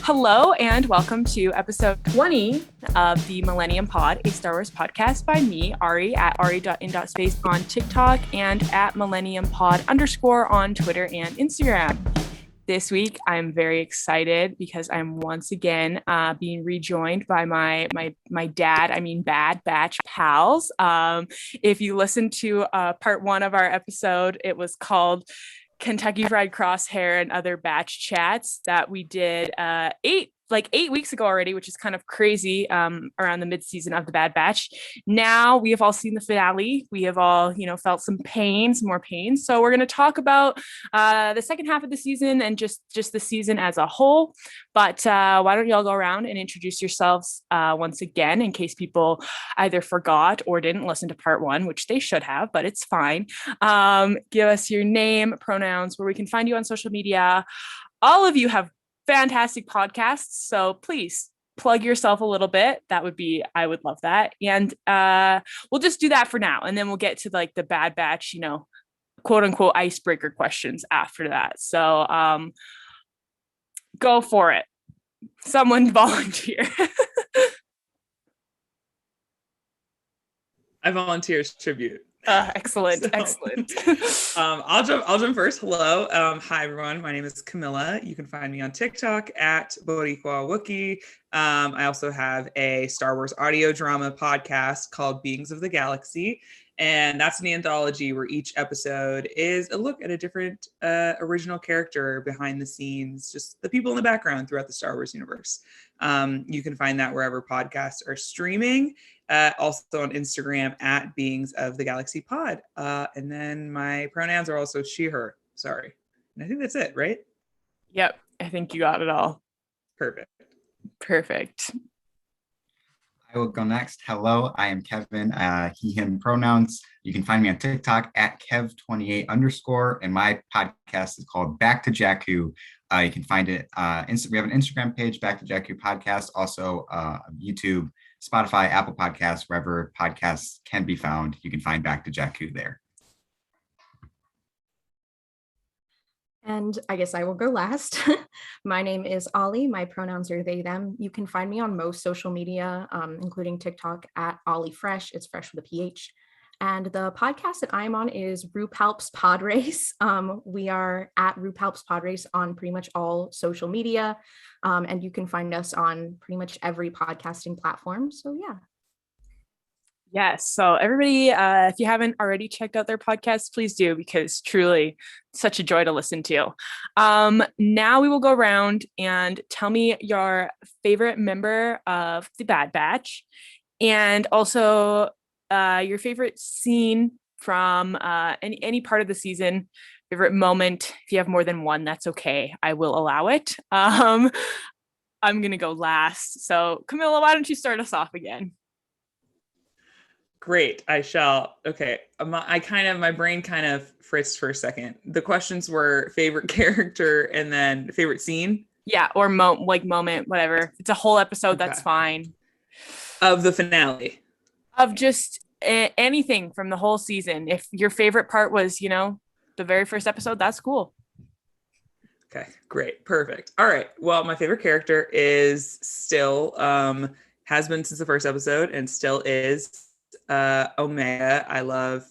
Hello and welcome to episode 20 of the Millennium Pod, a Star Wars podcast by me, Ari, at ari.in.space on TikTok and at Millennium Pod _ on Twitter and Instagram. This week, I'm very excited because I'm once again being rejoined by my Bad Batch pals. If you listened to part one of our episode, it was called Kentucky Fried Crosshair and Other Batch Chats that we did 8 weeks ago already, which is kind of crazy, around the mid-season of the Bad Batch. Now we have all seen the finale. We have all, felt some more pain. So we're going to talk about the second half of the season and just the season as a whole. But why don't y'all go around and introduce yourselves once again, in case people either forgot or didn't listen to part one, which they should have, but it's fine. Give us your name, pronouns, where we can find you on social media. All of you have fantastic podcasts, so please plug yourself a little bit. I would love that. And we'll just do that for now, and then we'll get to like the Bad Batch, quote unquote icebreaker questions after that. So go for it. Someone volunteer. I volunteer as tribute. Excellent. I'll jump first. Hello. Hi everyone. My name is Camila. You can find me on TikTok at Boricua Wookie. I also have a Star Wars audio drama podcast called Beings of the Galaxy. And that's an anthology where each episode is a look at a different original character behind the scenes, just the people in the background throughout the Star Wars universe. You can find that wherever podcasts are streaming. Also on Instagram at Beings of the Galaxy Pod. And then my pronouns are also she, her. Sorry. And I think that's it, right? Yep. I think you got it all. Perfect. I will go next. Hello, I am Kevin, he, him pronouns. You can find me on TikTok at Kev28 _ and my podcast is called Back to Jakku. You can find it, we have an Instagram page, Back to Jakku Podcast, also YouTube, Spotify, Apple Podcasts, wherever podcasts can be found. You can find Back to Jakku there. And I guess I will go last. My name is Ollie. My pronouns are they, them. You can find me on most social media, including TikTok at Ollie Fresh. It's fresh with a PH. And the podcast that I'm on is RuPalp's Pod Race. We are at RuPalp's Pod Race on pretty much all social media. And you can find us on pretty much every podcasting platform. So yeah. Yes. So everybody, if you haven't already checked out their podcast, please do, because truly such a joy to listen to. Now we will go around and tell me your favorite member of the Bad Batch, and also your favorite scene from any part of the season, favorite moment. If you have more than one, that's okay. I will allow it. I'm going to go last. So Camila, why don't you start us off again? Great, I shall. Okay, my brain kind of fritzed for a second. The questions were favorite character and then favorite scene. Yeah, or moment, whatever. If it's a whole episode, okay, that's fine. Of the finale. Of just anything from the whole season. If your favorite part was, the very first episode, that's cool. Okay, great, perfect. All right, well, my favorite character is still, has been since the first episode and still is Omega. I love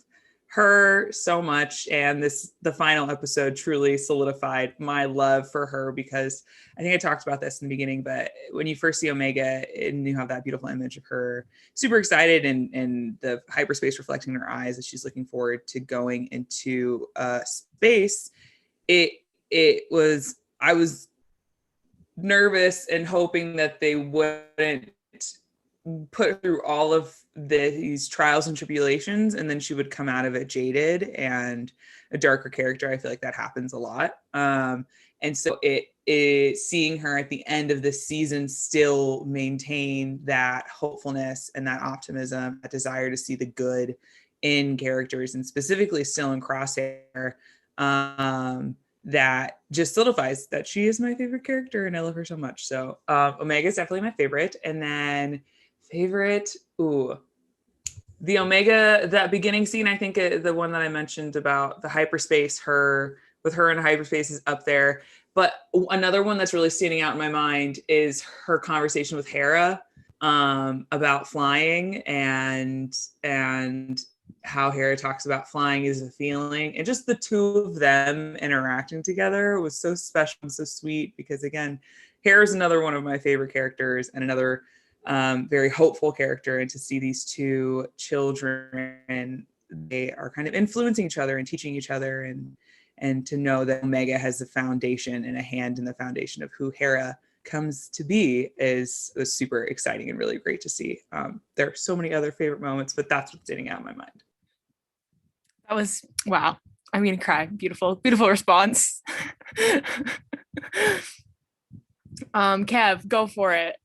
her so much, and the final episode truly solidified my love for her, because I think I talked about this in the beginning, but when you first see Omega and you have that beautiful image of her super excited and the hyperspace reflecting in her eyes as she's looking forward to going into space, I was nervous and hoping that they wouldn't put through all of these trials and tribulations, and then she would come out of it jaded and a darker character. I feel like that happens a lot. And so it seeing her at the end of the season still maintain that hopefulness and that optimism, that desire to see the good in characters, and specifically still in Crosshair, that just solidifies that she is my favorite character and I love her so much. So Omega is definitely my favorite. And then the Omega, that beginning scene, I think the one that I mentioned about the hyperspace, with her in hyperspace is up there. But another one that's really standing out in my mind is her conversation with Hera about flying and how Hera talks about flying is a feeling, and just the two of them interacting together was so special and so sweet, because again, Hera's another one of my favorite characters and another very hopeful character, and to see these two children, they are kind of influencing each other and teaching each other, and to know that Omega has the foundation and a hand in the foundation of who Hera comes to be was super exciting and really great to see. There are so many other favorite moments, but that's what's standing out in my mind. That was, wow. I'm gonna cry. Beautiful, beautiful response. Kev, go for it.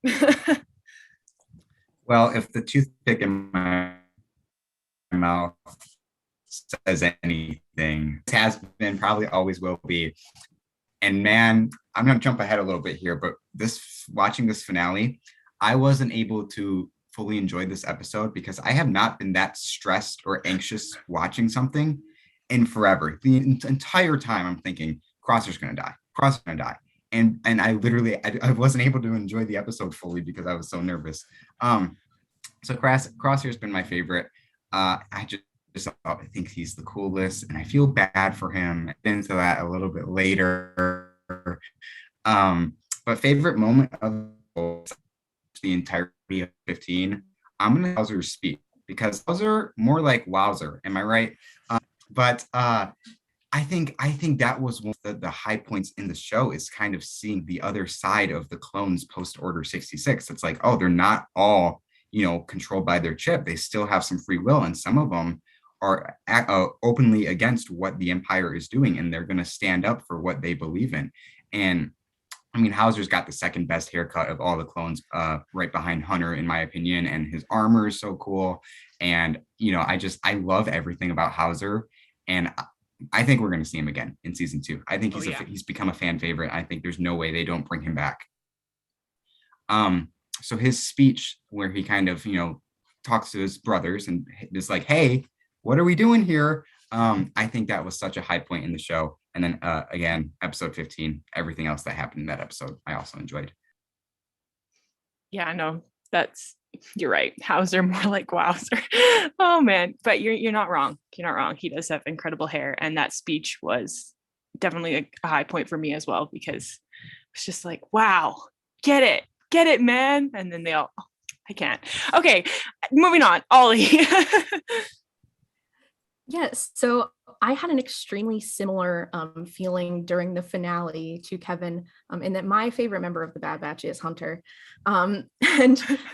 Well, if the toothpick in my mouth says anything, it has been, probably always will be. And man, I'm going to jump ahead a little bit here, but watching this finale, I wasn't able to fully enjoy this episode because I have not been that stressed or anxious watching something in forever. The entire time I'm thinking, Crosshair's going to die. Crosshair's going to die. And I literally, I wasn't able to enjoy the episode fully because I was so nervous. So Crosshair's been my favorite. I think he's the coolest, and I feel bad for him. Into that a little bit later. But favorite moment of the entirety of 15, I'm gonna Hauser's speech, because Hauser more like Wowzer. Am I right? But I think that was one of the high points in the show, is kind of seeing the other side of the clones post Order 66. It's like, oh, they're not all, controlled by their chip. They still have some free will, and some of them are openly against what the Empire is doing, and they're going to stand up for what they believe in. And I mean, Hauser's got the second best haircut of all the clones, right behind Hunter, in my opinion, and his armor is so cool. And, I love everything about Hauser, and I think we're going to see him again in season 2. I think he's become a fan favorite. I think there's no way they don't bring him back. So his speech, where he kind of, talks to his brothers and is like, hey, what are we doing here? I think that was such a high point in the show. And then again, episode 15, everything else that happened in that episode, I also enjoyed. Yeah, no, you're right. Hauser more like Wowzer. Oh man, but you're not wrong. You're not wrong. He does have incredible hair, and that speech was definitely a high point for me as well, because it's just like, wow, get it, man. And then they all, I can't. Okay, moving on. Ollie. Yes, so I had an extremely similar feeling during the finale to Kevin, in that my favorite member of the Bad Batch is Hunter. And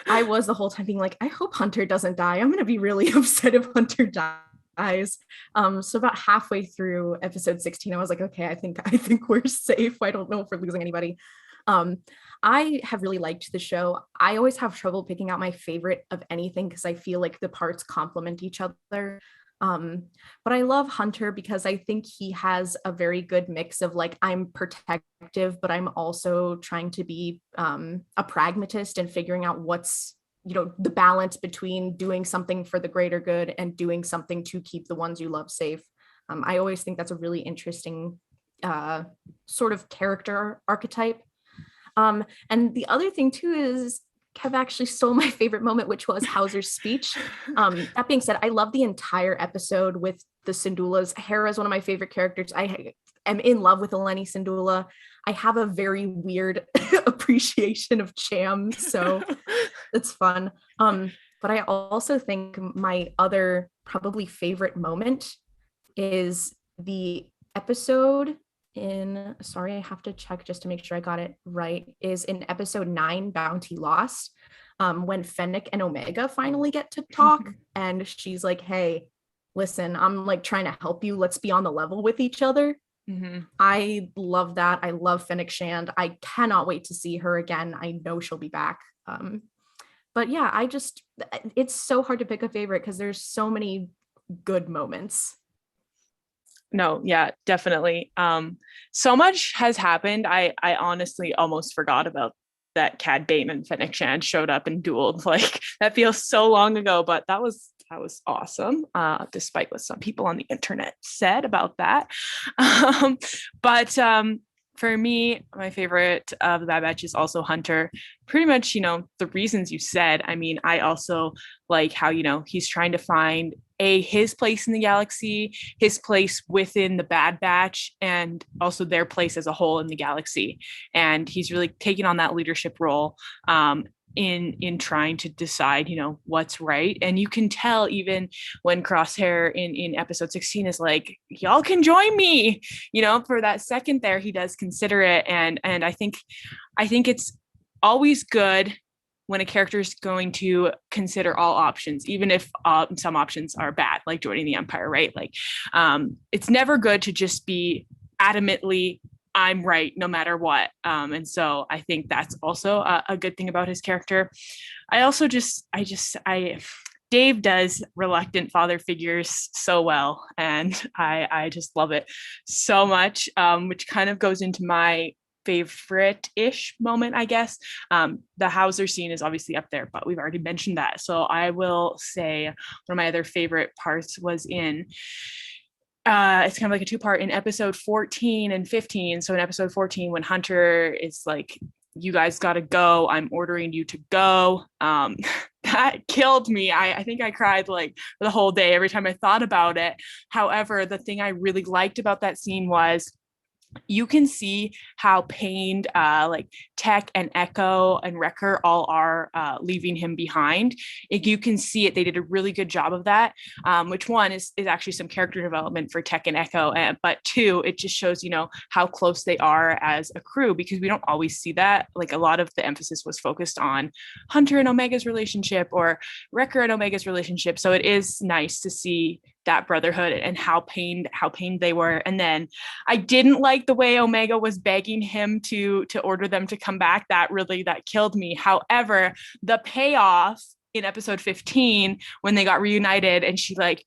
I was the whole time being like, I hope Hunter doesn't die. I'm going to be really upset if Hunter dies. So about halfway through episode 16, I was like, okay, I think we're safe. I don't know if we're losing anybody. I have really liked the show. I always have trouble picking out my favorite of anything because I feel like the parts complement each other. But I love Hunter because I think he has a very good mix of, like, I'm protective, but I'm also trying to be a pragmatist and figuring out what's, the balance between doing something for the greater good and doing something to keep the ones you love safe. I always think that's a really interesting sort of character archetype. And the other thing too is Kev actually stole my favorite moment, which was Hauser's speech. That being said, I love the entire episode with the Syndulas. Hera is one of my favorite characters. I am in love with Eleni Syndulla. I have a very weird appreciation of Cham, so it's fun. But I also think my other probably favorite moment is the episode I have to check just to make sure I got it right, is in episode 9, Bounty Lost, when Fennec and Omega finally get to talk, and she's like, hey, listen, I'm like trying to help you. Let's be on the level with each other. Mm-hmm. I love that. I love Fennec Shand. I cannot wait to see her again. I know she'll be back. But yeah, it's so hard to pick a favorite because there's so many good moments. No, yeah, definitely. So much has happened. I honestly almost forgot about that Cad Bateman Fennec Shand showed up and dueled. Like, that feels so long ago, but that was awesome, despite what some people on the internet said about that. But For me, my favorite of the Bad Batch is also Hunter. Pretty much, the reasons you said. I mean, I also like how, he's trying to find his place in the galaxy, his place within the Bad Batch, and also their place as a whole in the galaxy. And he's really taking on that leadership role. In trying to decide, what's right. And you can tell even when Crosshair in episode 16 is like, y'all can join me, for that second there, he does consider it. And I think it's always good when a character is going to consider all options, even if some options are bad, like joining the Empire, right? Like, it's never good to just be adamantly I'm right no matter what. And so I think that's also a good thing about his character. I also Dave does reluctant father figures so well, and I just love it so much, which kind of goes into my favorite-ish moment, I guess. The Hauser scene is obviously up there, but we've already mentioned that. So I will say one of my other favorite parts was in it's kind of like a two-part in episode 14 and 15. So in episode 14, when Hunter is like, you guys got to go, I'm ordering you to go. That killed me. I think I cried like the whole day every time I thought about it. However, the thing I really liked about that scene was you can see how pained like Tech and Echo and Wrecker all are leaving him behind. You can see it. They did a really good job of that, which one is actually some character development for Tech and Echo, but two, it just shows, how close they are as a crew, because we don't always see that. Like a lot of the emphasis was focused on Hunter and Omega's relationship or Wrecker and Omega's relationship. So it is nice to see that brotherhood and how pained they were. And then I didn't like the way Omega was begging him to order them to come back. That killed me. However, the payoff in episode 15 when they got reunited and she like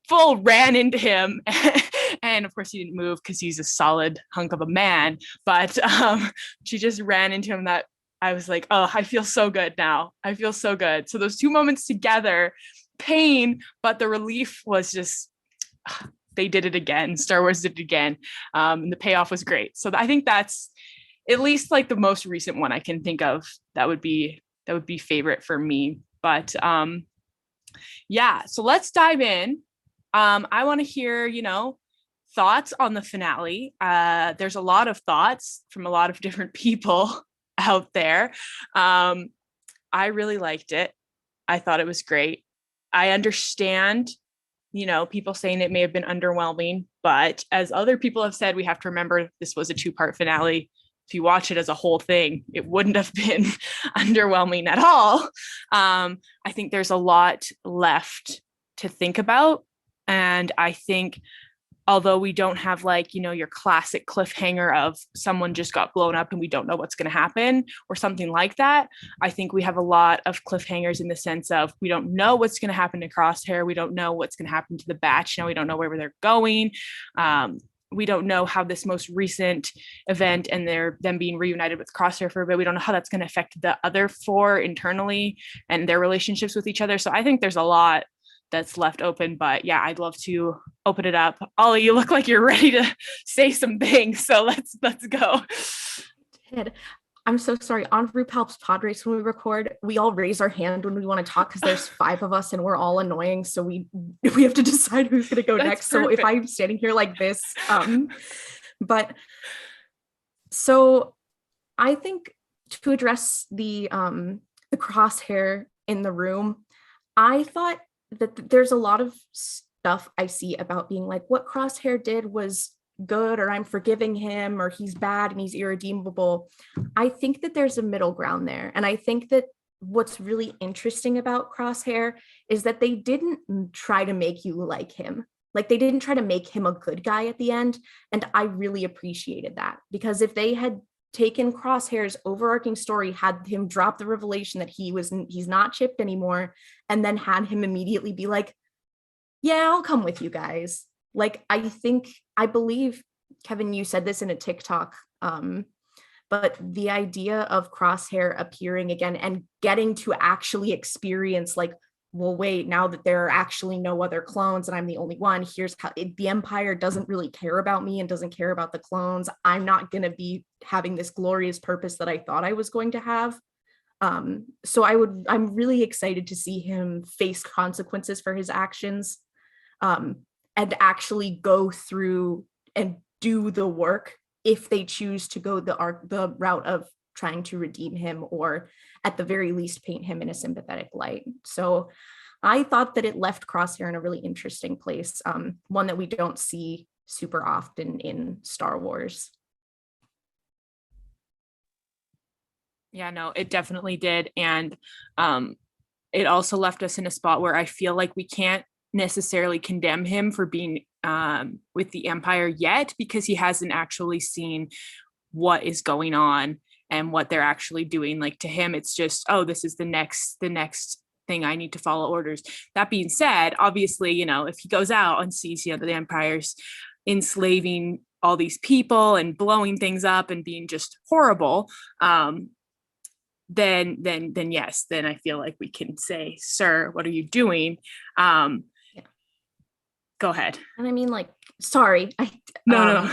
full ran into him and of course he didn't move because he's a solid hunk of a man, but she just ran into him. That I was like, oh, I feel so good now. I feel so good. So those two moments together, pain, but the relief was just, they did it again. Star Wars did it again. And the payoff was great. So I think that's at least like the most recent one I can think of that would be favorite for me. But yeah, so let's dive in. I want to hear, thoughts on the finale. There's a lot of thoughts from a lot of different people out there. I really liked it. I thought it was great. I understand, people saying it may have been underwhelming, but as other people have said, we have to remember this was a 2-part finale. If you watch it as a whole thing, it wouldn't have been underwhelming at all. I think there's a lot left to think about. And I think although we don't have like, your classic cliffhanger of someone just got blown up and we don't know what's going to happen or something like that, I think we have a lot of cliffhangers in the sense of we don't know what's going to happen to Crosshair. We don't know what's going to happen to the Batch. Now we don't know where they're going. We don't know how this most recent event and them being reunited with Crosshair for a bit, we don't know how that's going to affect the other 4 internally and their relationships with each other. So I think there's a lot that's left open, but yeah, I'd love to open it up. Ollie, you look like you're ready to say some things, so let's go. I'm so sorry. On RuPaul's Pod Race, when we record, we all raise our hand when we want to talk because there's 5 of us and we're all annoying, so we have to decide who's going to go next. Perfect. So if I'm standing here like this, but so I think to address the Crosshair in the room, I thought that there's a lot of stuff I see about being like, what Crosshair did was good, or I'm forgiving him, or he's bad and he's irredeemable. I think that there's a middle ground there. And I think that what's really interesting about Crosshair is that they didn't try to make you like him. Like they didn't try to make him a good guy at the end. And I really appreciated that, because if they had taken Crosshair's overarching story, had him drop the revelation that he's not chipped anymore, and then had him immediately be like, yeah, I'll come with you guys. Like, I believe, Kevin, you said this in a TikTok, but the idea of Crosshair appearing again and getting to actually experience like well, wait, now that there are actually no other clones and I'm the only one, here's how the Empire doesn't really care about me and doesn't care about the clones. I'm not going to be having this glorious purpose that I thought I was going to have. So I'm really excited to see him face consequences for his actions, and actually go through and do the work if they choose to go the route of trying to redeem him, or at the very least paint him in a sympathetic light. So I thought that it left Crosshair in a really interesting place, one that we don't see super often in Star Wars. Yeah, no, it definitely did. And it also left us in a spot where I feel like we can't necessarily condemn him for being with the Empire yet, because he hasn't actually seen what is going on and what they're actually doing. Like, to him, it's just, oh, this is the next thing, I need to follow orders. That being said, obviously, you know, if he goes out and sees, you know, the Empire's enslaving all these people and blowing things up and being just horrible, then yes, then I feel like we can say, sir, what are you doing? Go ahead. And I mean, like, sorry, No.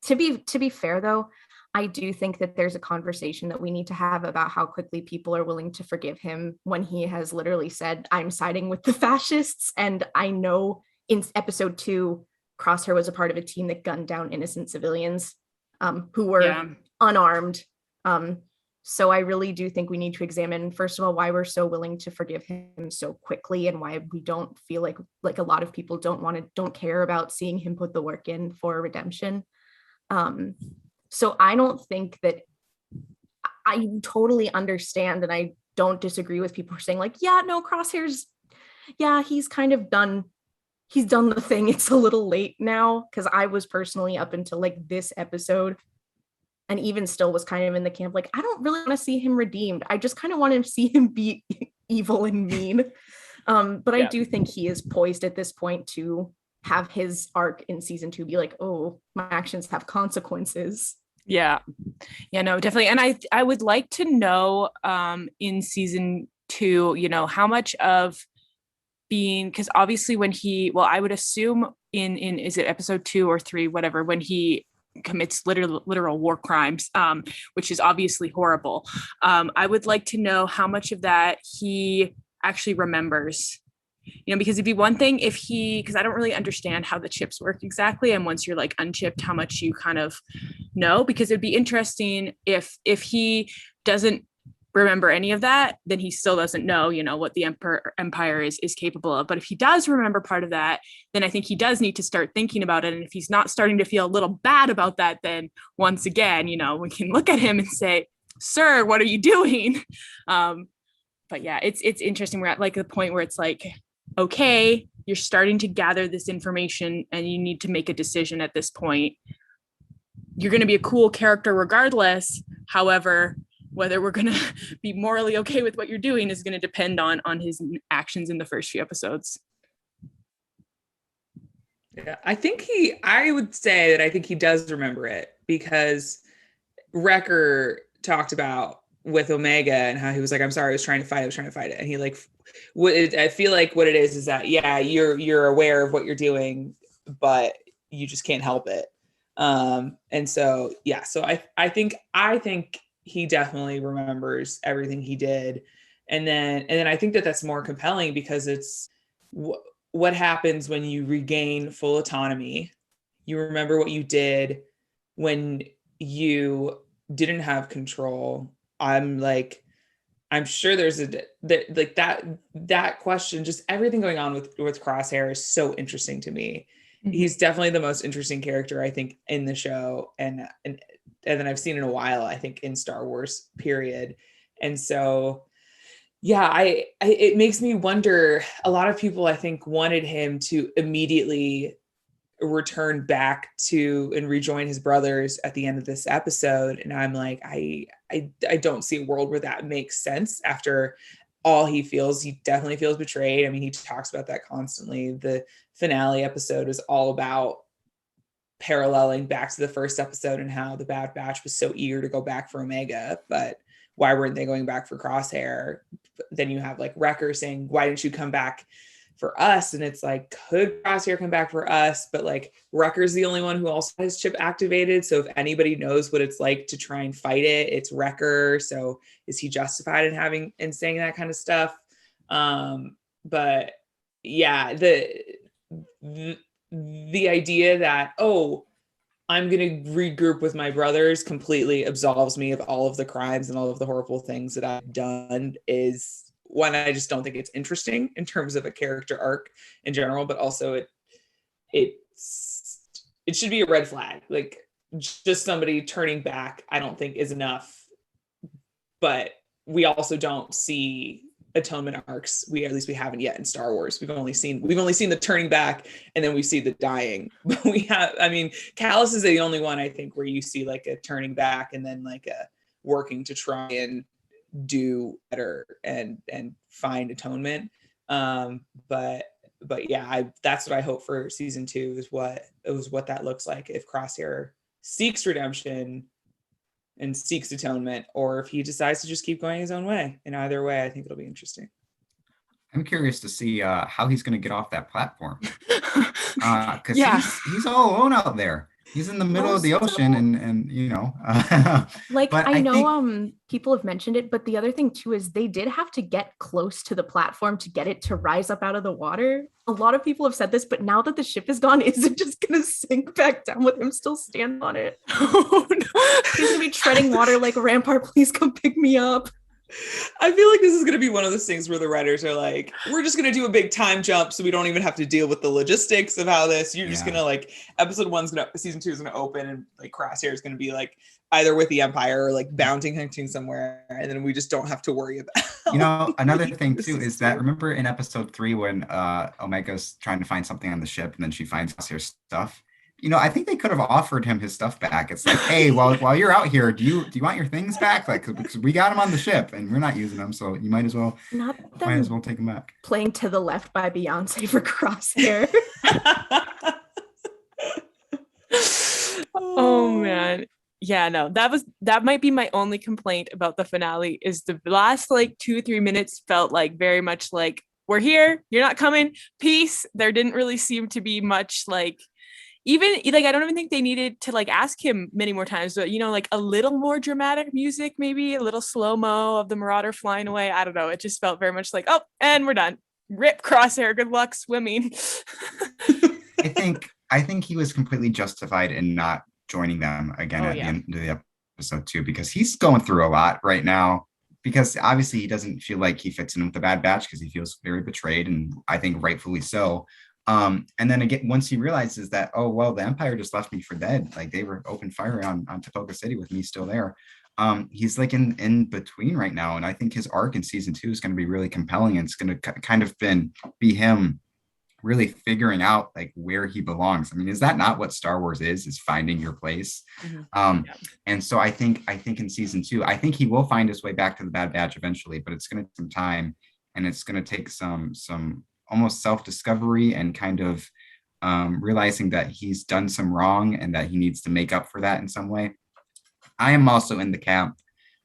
To be fair though, I do think that there's a conversation that we need to have about how quickly people are willing to forgive him when he has literally said, I'm siding with the fascists. And I know in episode 2, Crosshair was a part of a team that gunned down innocent civilians who were unarmed. So I really do think we need to examine, first of all, why we're so willing to forgive him so quickly, and why we don't feel like a lot of people don't care about seeing him put the work in for redemption. So I don't think that, I totally understand, and I don't disagree with people who are saying like, yeah, no, Crosshair's, yeah, he's kind of done, he's done the thing. It's a little late now, because I was personally up until like this episode, and even still was kind of in the camp, like, I don't really want to see him redeemed. I just kind of want to see him be evil and mean. But I do think he is poised at this point to have his arc in season 2 be like, oh, my actions have consequences. Yeah, no, definitely. And I would like to know in season 2, you know, how much of being, because obviously when I would assume in is it episode 2 or 3, whatever, when he commits literal war crimes, which is obviously horrible. I would like to know how much of that he actually remembers. You know, because it'd be one thing if because I don't really understand how the chips work exactly, and once you're like unchipped, how much you kind of know, because it'd be interesting if he doesn't remember any of that, then he still doesn't know, you know, what the empire is capable of. But if he does remember part of that, then I think he does need to start thinking about it. And if he's not starting to feel a little bad about that, then once again, you know, we can look at him and say, sir, what are you doing? But yeah, it's interesting. We're at like the point where it's like, okay, you're starting to gather this information and you need to make a decision at this point. You're going to be a cool character regardless. However, whether we're going to be morally okay with what you're doing is going to depend on his actions in the first few episodes. Yeah, I would say that I think he does remember it, because Wrecker talked about with Omega and how he was like, I'm sorry, I was trying to fight it. And he like, I feel like what it is that, yeah, you're aware of what you're doing, but you just can't help it. And so, yeah, so I think he definitely remembers everything he did. And then I think that that's more compelling, because it's what happens when you regain full autonomy. You remember what you did when you didn't have control. I'm sure there's that question, just everything going on with Crosshair is so interesting to me. Mm-hmm. He's definitely the most interesting character, I think, in the show. And then I've seen in a while, I think, in Star Wars, period. And so, yeah, it makes me wonder, a lot of people, I think, wanted him to immediately return back to and rejoin his brothers at the end of this episode. And I'm like, I don't see a world where that makes sense after all he feels. He definitely feels betrayed. I mean, he talks about that constantly. The finale episode is all about paralleling back to the first episode and how the Bad Batch was so eager to go back for Omega, but why weren't they going back for Crosshair? Then you have like Wrecker saying, why didn't you come back for us? And it's like, could Crosshair come back for us? But like Wrecker's the only one who also has chip activated. So if anybody knows what it's like to try and fight it, it's Wrecker. So is he justified in saying that kind of stuff? But yeah, the idea that, oh, I'm going to regroup with my brothers completely absolves me of all of the crimes and all of the horrible things that I've done is one. I just don't think it's interesting in terms of a character arc in general, but also it should be a red flag. Like just somebody turning back, I don't think is enough, but we also don't see atonement arcs. At least we haven't yet in Star Wars. We've only seen the turning back, and then we see the dying. But Callus is the only one I think where you see like a turning back and then like a working to try and do better and find atonement. But yeah, that's what I hope for season 2 is what that looks like if Crosshair seeks redemption and seeks atonement, or if he decides to just keep going his own way. In either way, I think it'll be interesting. I'm curious to see how he's going to get off that platform. Because he's all alone out there. He's in the middle of the ocean and like I know people have mentioned it, but the other thing too is they did have to get close to the platform to get it to rise up out of the water. A lot of people have said this, but now that the ship is gone, is it just gonna sink back down with him still standing on it? Oh no. He's gonna be treading water like Rampart, please come pick me up. I feel like this is going to be one of those things where the writers are like, we're just going to do a big time jump so we don't even have to deal with the logistics of how this, just going to like, season 2 is going to open and like Crosshair is going to be like either with the Empire or like bounty hunting somewhere. And then we just don't have to worry about. Another thing too is that, remember in episode 3 when Omega's trying to find something on the ship and then she finds Crosshair's stuff? I think they could have offered him his stuff back. It's like, hey, while you're out here, do you want your things back? Like, because we got them on the ship and we're not using them, so you might as well take them back. Playing To the Left by Beyonce for Crosshair. Oh man. Yeah, no, that might be my only complaint about the finale is the last like 2-3 minutes felt like very much like, we're here, you're not coming, peace. There didn't really seem to be much like, even like I don't even think they needed to like ask him many more times, but like a little more dramatic music, maybe a little slow-mo of the Marauder flying away. I don't know. It just felt very much like, oh, and we're done. Rip Crosshair. Good luck swimming. I think he was completely justified in not joining them again at the end of the episode 2, because he's going through a lot right now. Because obviously he doesn't feel like he fits in with the Bad Batch because he feels very betrayed, and I think rightfully so. And then again, once he realizes that, oh, well, the Empire just left me for dead. Like they were open fire on Tapoka City with me still there. He's like in between right now. And I think his arc in season 2 is going to be really compelling. And it's going to kind of be him really figuring out like where he belongs. I mean, is that not what Star Wars is finding your place? Mm-hmm. And so I think in season 2, I think he will find his way back to the Bad Batch eventually, but it's going to take some time, and it's going to take some almost self-discovery and kind of realizing that he's done some wrong and that he needs to make up for that in some way. I am also in the camp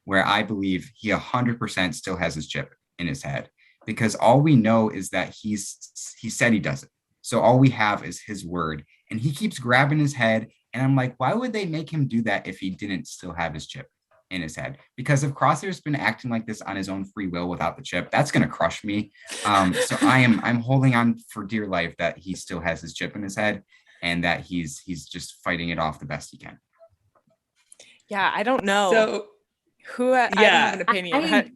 where I believe he 100% still has his chip in his head, because all we know is that he said he does it. So all we have is his word, and he keeps grabbing his head. And I'm like, why would they make him do that if he didn't still have his chip in his head? Because if Crosshair's been acting like this on his own free will without the chip, that's going to crush me. So I'm holding on for dear life that he still has his chip in his head, and that he's just fighting it off the best he can. Yeah, I don't know. So I don't have an opinion.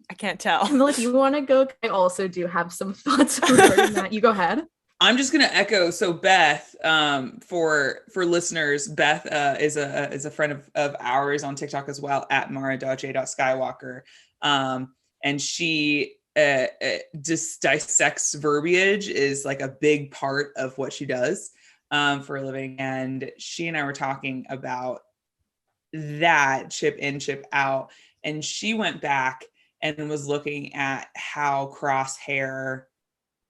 I can't tell. Well, if you want to go, I also do have some thoughts regarding that. You go ahead. I'm just going to echo. So Beth, for listeners, Beth is a friend of ours on TikTok as well, at mara.j.skywalker. And she just dissects verbiage, is like a big part of what she does for a living. And she and I were talking about that chip in, chip out. And she went back and was looking at how Crosshair,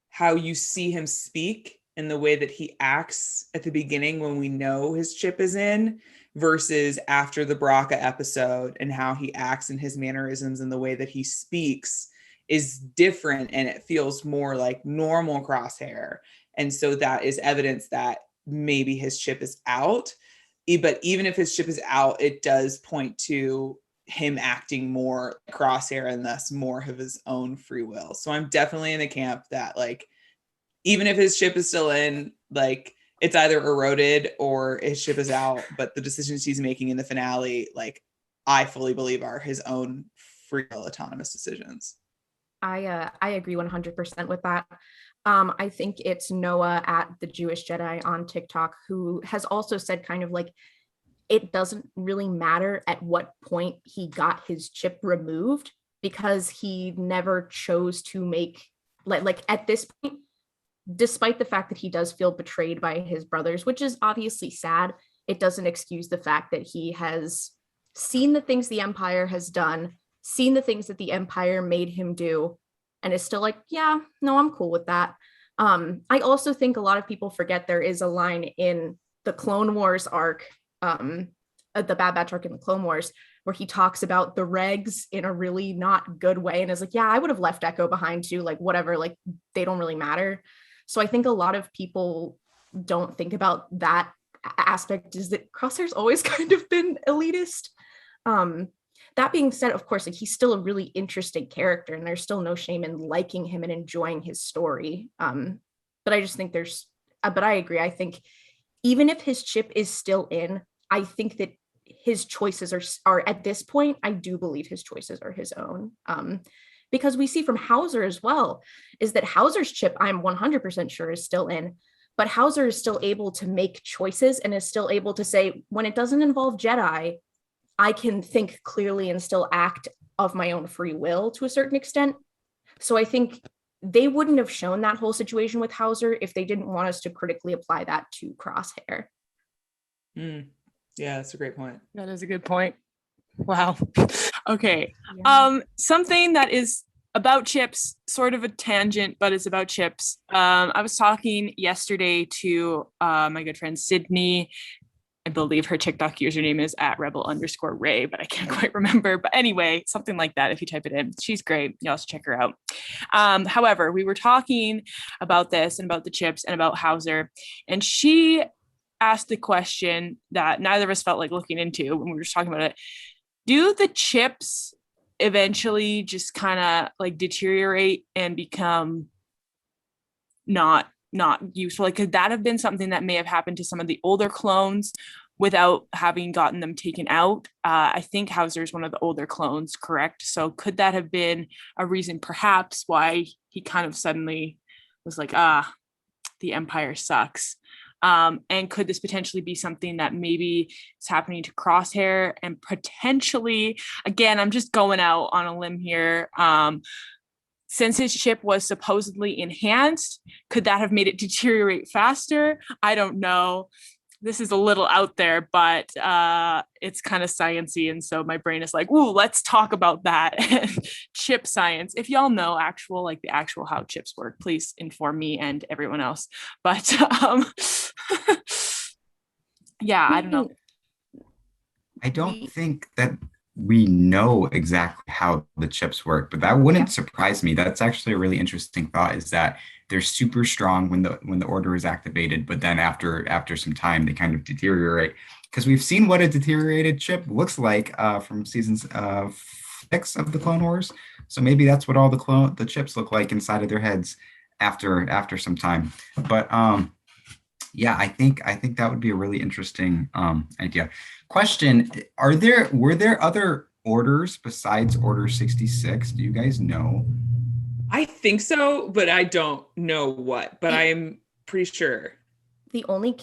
how you see him speak and the way that he acts at the beginning when we know his chip is in, versus after the Braca episode, and how he acts and his mannerisms and the way that he speaks is different, and it feels more like normal Crosshair. And so that is evidence that maybe his chip is out. But even if his chip is out, it does point to him acting more Crosshair and thus more of his own free will. So I'm definitely in the camp that, like, even if his chip is still in, like, it's either eroded or his ship is out, but the decisions he's making in the finale, like, I fully believe are his own free will autonomous decisions. I agree 100% with that. I think it's Noah at the Jewish Jedi on TikTok who has also said kind of like, it doesn't really matter at what point he got his chip removed, because he never chose to make, like at this point, despite the fact that he does feel betrayed by his brothers, which is obviously sad, it doesn't excuse the fact that he has seen the things the Empire has done, seen the things that the Empire made him do, and is still like, yeah, no, I'm cool with that. I also think a lot of people forget there is a line in the Clone Wars arc, the Bad Batch arc in the Clone Wars, where he talks about the regs in a really not good way and is like, yeah, I would have left Echo behind too, like whatever, like they don't really matter. So I think a lot of people don't think about that aspect, is that Crosshair's always kind of been elitist. That being said, of course, like he's still a really interesting character and there's still no shame in liking him and enjoying his story. But I just think but I agree. I think even if his chip is still in, I think that his choices are at this point, I do believe his choices are his own. Because we see from Hauser as well, is that Hauser's chip, I'm 100% sure, is still in, but Hauser is still able to make choices and is still able to say, when it doesn't involve Jedi, I can think clearly and still act of my own free will to a certain extent. So I think they wouldn't have shown that whole situation with Hauser if they didn't want us to critically apply that to Crosshair. Yeah, that's a great point. That is a good point. Wow. Okay. Yeah. Something that is about chips, sort of a tangent, but it's about chips. I was talking yesterday to my good friend Sydney. I believe her TikTok username is @rebel_Ray, but I can't quite remember. But anyway, something like that. If you type it in, she's great. You also check her out. However, we were talking about this and about the chips and about Hauser, and she asked the question that neither of us felt like looking into when we were just talking about it. Do the chips eventually just kind of like deteriorate and become not useful? Like, could that have been something that may have happened to some of the older clones without having gotten them taken out? I think Hauser is one of the older clones, correct? So could that have been a reason perhaps why he kind of suddenly was like, the Empire sucks? And could this potentially be something that maybe is happening to Crosshair, and potentially, again, I'm just going out on a limb here, since his chip was supposedly enhanced, could that have made it deteriorate faster? I don't know. This is a little out there, but it's kind of sciencey, and so my brain is like, "Ooh, let's talk about that." Chip science. If y'all know the actual how chips work, please inform me and everyone else. But yeah, I don't know. I don't think that we know exactly how the chips work, but that wouldn't surprise me. That's actually a really interesting thought, is that they're super strong when the order is activated, but then after some time they kind of deteriorate, because we've seen what a deteriorated chip looks like from seasons 6 of the Clone Wars. So maybe that's what all the chips look like inside of their heads after some time. But yeah, I think that would be a really interesting idea. Question: were there other orders besides Order 66? Do you guys know? I think so, but I don't know what. But I'm pretty sure. The only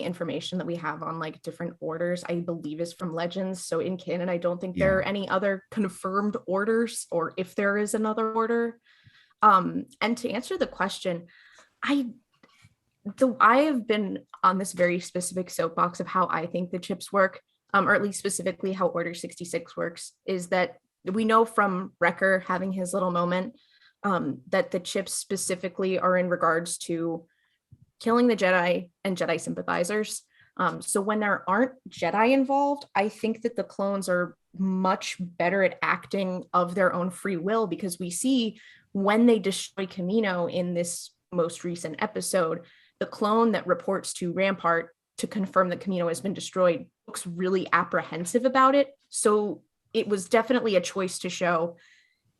information that we have on like different orders, I believe, is from Legends. So in canon, I don't think there are any other confirmed orders, or if there is another order. And to answer the question, I have been on this very specific soapbox of how I think the chips work, or at least specifically how Order 66 works, is that we know from Wrecker having his little moment that the chips specifically are in regards to killing the Jedi and Jedi sympathizers. So when there aren't Jedi involved, I think that the clones are much better at acting of their own free will, because we see when they destroy Camino in this most recent episode, the clone that reports to Rampart to confirm that Camino has been destroyed looks really apprehensive about it. So it was definitely a choice to show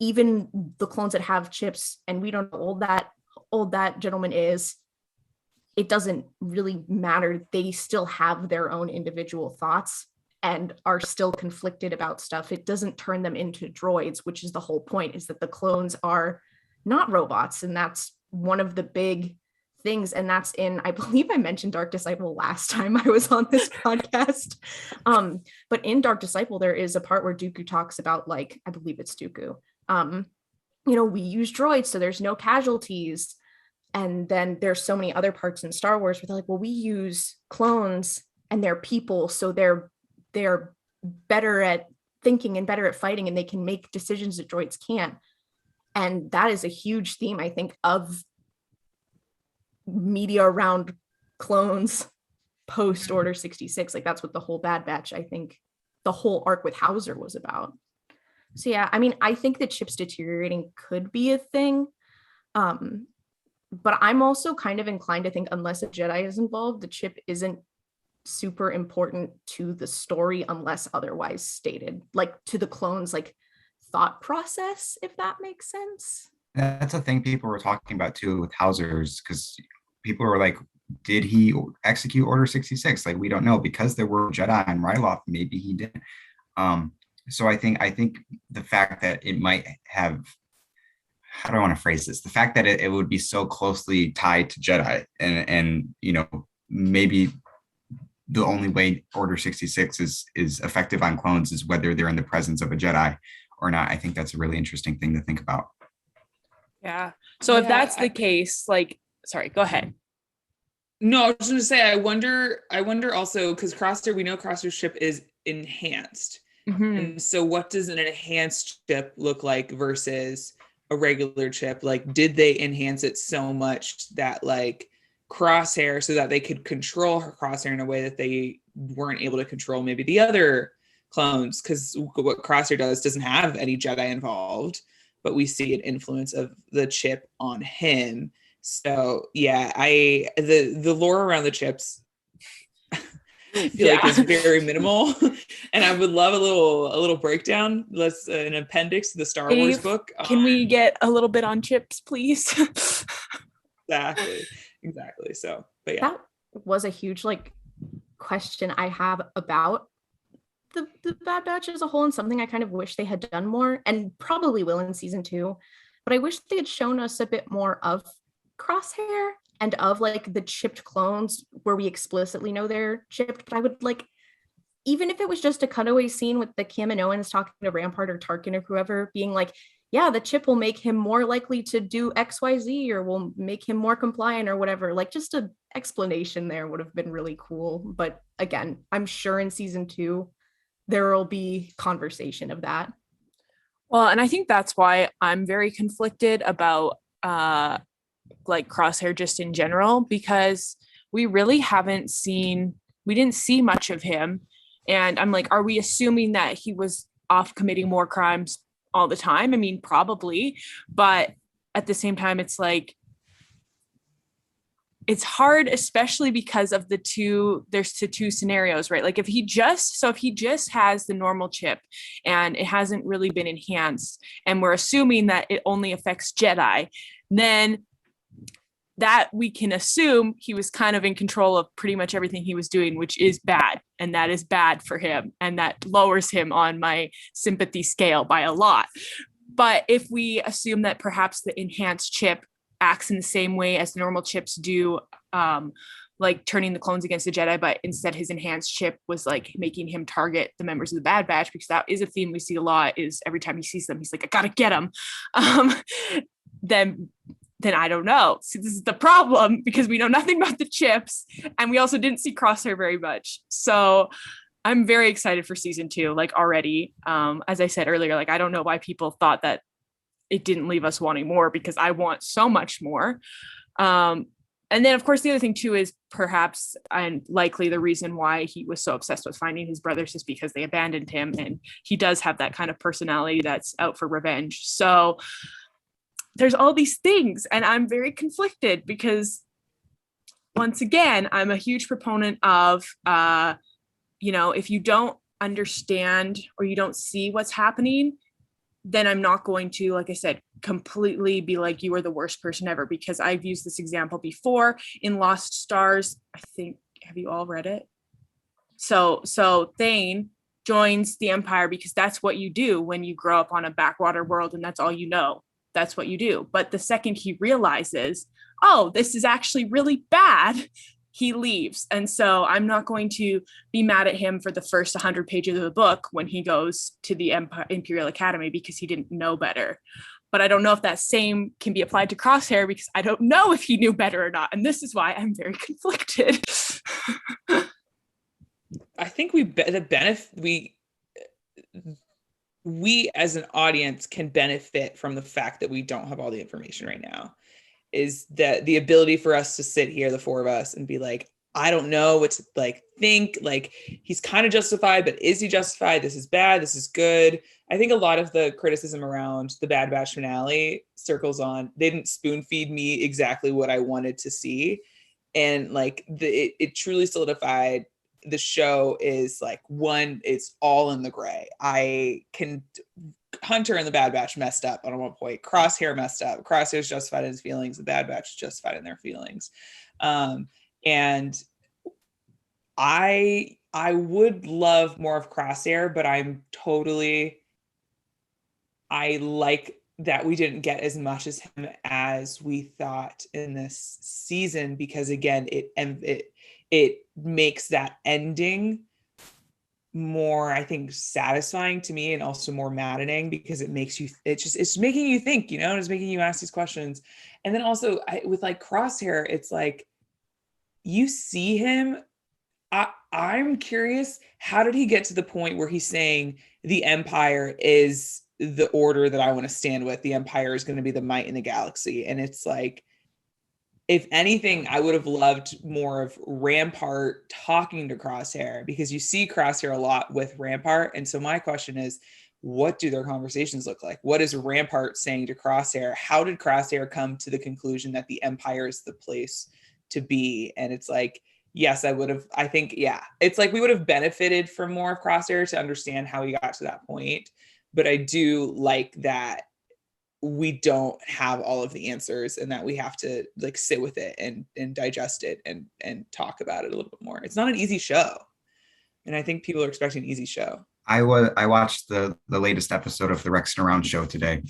even the clones that have chips, and we don't know how old that gentleman is, it doesn't really matter. They still have their own individual thoughts and are still conflicted about stuff. It doesn't turn them into droids, which is the whole point, is that the clones are not robots. And that's one of the big things. And that's in, I believe I mentioned Dark Disciple last time I was on this podcast. But in Dark Disciple, there is a part where Dooku talks about, like, I believe it's Dooku, we use droids, so there's no casualties. And then there's so many other parts in Star Wars where they're like, well, we use clones and they're people, so they're better at thinking and better at fighting, and they can make decisions that droids can't. And that is a huge theme, I think, of media around clones post Order 66. Like, that's what the whole Bad Batch, I think the whole arc with Hauser was about. So yeah, I mean, I think that chips deteriorating could be a thing. But I'm also kind of inclined to think, unless a Jedi is involved, the chip isn't super important to the story unless otherwise stated, like to the clones, like, thought process, if that makes sense. That's a thing people were talking about too with Hauser's, because people were like, did he execute Order 66? Like, we don't know, because there were Jedi and Ryloth, maybe he did. So I think the fact that it might have, how do I want to phrase this? The fact that it would be so closely tied to Jedi, and maybe the only way Order 66 is effective on clones is whether they're in the presence of a Jedi or not. I think that's a really interesting thing to think about. Yeah. So if that's the case, like, sorry, go ahead. No, I was just going to say, I wonder also, because we know Crosshair's chip is enhanced. Mm-hmm. And so what does an enhanced chip look like versus a regular chip? Like, did they enhance it so much that, like, Crosshair, so that they could control her Crosshair in a way that they weren't able to control maybe the other clones? Because what Crosshair doesn't have any Jedi involved, but we see an influence of the chip on him. So yeah, the lore around the chips I feel like is very minimal, and I would love a little breakdown. Let's an appendix to the Star Wars book. Can we get a little bit on chips, please? Exactly. So, but yeah, that was a huge question I have about the Bad Batch as a whole, and something I kind of wish they had done more, and probably will in season 2. But I wish they had shown us a bit more of Crosshair and of the chipped clones, where we explicitly know they're chipped. But I would even if it was just a cutaway scene with the Kaminoans talking to Rampart or Tarkin or whoever, being like, yeah, the chip will make him more likely to do XYZ, or will make him more compliant or whatever. Just an explanation there would have been really cool. But again, I'm sure in season 2, there will be conversation of that. Well, and I think that's why I'm very conflicted about Crosshair just in general, because we really we didn't see much of him. And I'm like, are we assuming that he was off committing more crimes all the time? I mean, probably, but at the same time, it's it's hard, especially because of there's two scenarios, right? If he just has the normal chip and it hasn't really been enhanced, and we're assuming that it only affects Jedi, then that we can assume he was kind of in control of pretty much everything he was doing, which is bad. And that is bad for him. And that lowers him on my sympathy scale by a lot. But if we assume that perhaps the enhanced chip acts in the same way as the normal chips do, turning the clones against the Jedi, but instead his enhanced chip was making him target the members of the Bad Batch, because that is a theme we see a lot, is every time he sees them, he's like, I gotta get him. Then I don't know. See, this is the problem, because we know nothing about the chips, and we also didn't see Crosshair very much. So I'm very excited for season 2, already. As I said earlier, I don't know why people thought that it didn't leave us wanting more, because I want so much more. And then, of course, the other thing too is perhaps and likely the reason why he was so obsessed with finding his brothers is because they abandoned him, and he does have that kind of personality that's out for revenge. So there's all these things, and I'm very conflicted because, once again, I'm a huge proponent of, if you don't understand or you don't see what's happening, then I'm not going to, like I said, completely be like, you are the worst person ever, because I've used this example before in Lost Stars. I think, have you all read it? So Thane joins the Empire because that's what you do when you grow up on a backwater world and that's all you know. That's what you do. But the second he realizes, oh, this is actually really bad, he leaves. And so I'm not going to be mad at him for the first 100 pages of the book when he goes to the Imperial Academy because he didn't know better. But I don't know if that same can be applied to Crosshair because I don't know if he knew better or not. And this is why I'm very conflicted. I think we as an audience can benefit from the fact that we don't have all the information right now. Is that the ability for us to sit here, the four of us, and be like, I don't know what to think, he's kind of justified, but is he justified? This is bad, this is good. I think a lot of the criticism around the Bad Batch finale circles on, they didn't spoon feed me exactly what I wanted to see. And it truly solidified the show is it's all in the gray. Hunter and the Bad Batch messed up on one point. Crosshair messed up. Crosshair's justified in his feelings. The Bad Batch is justified in their feelings. And I would love more of Crosshair, but I like that we didn't get as much as him as we thought in this season, because again, it makes that ending more, I think, satisfying to me, and also more maddening because it's making you think, and it's making you ask these questions. And then also with Crosshair, it's you see him. I'm curious, how did he get to the point where he's saying the Empire is the order that I want to stand with? The Empire is going to be the might in the galaxy. And it's if anything, I would have loved more of Rampart talking to Crosshair, because you see Crosshair a lot with Rampart. And so my question is, what do their conversations look like? What is Rampart saying to Crosshair? How did Crosshair come to the conclusion that the Empire is the place to be? And it's yes, we would have benefited from more of Crosshair to understand how he got to that point. But I do like that we don't have all of the answers, and that we have to sit with it and digest it and talk about it a little bit more. It's not an easy show, and I think people are expecting an easy show. I watched the latest episode of the Rex and Around show today,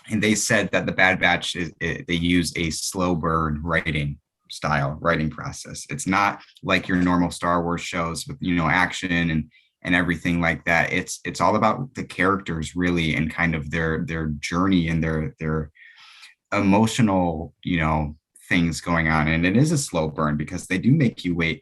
and they said that the Bad Batch they use a slow burn writing process. It's not like your normal Star Wars shows with action and everything like that. It's all about the characters, really, and kind of their journey and their emotional, things going on. And it is a slow burn because they do make you wait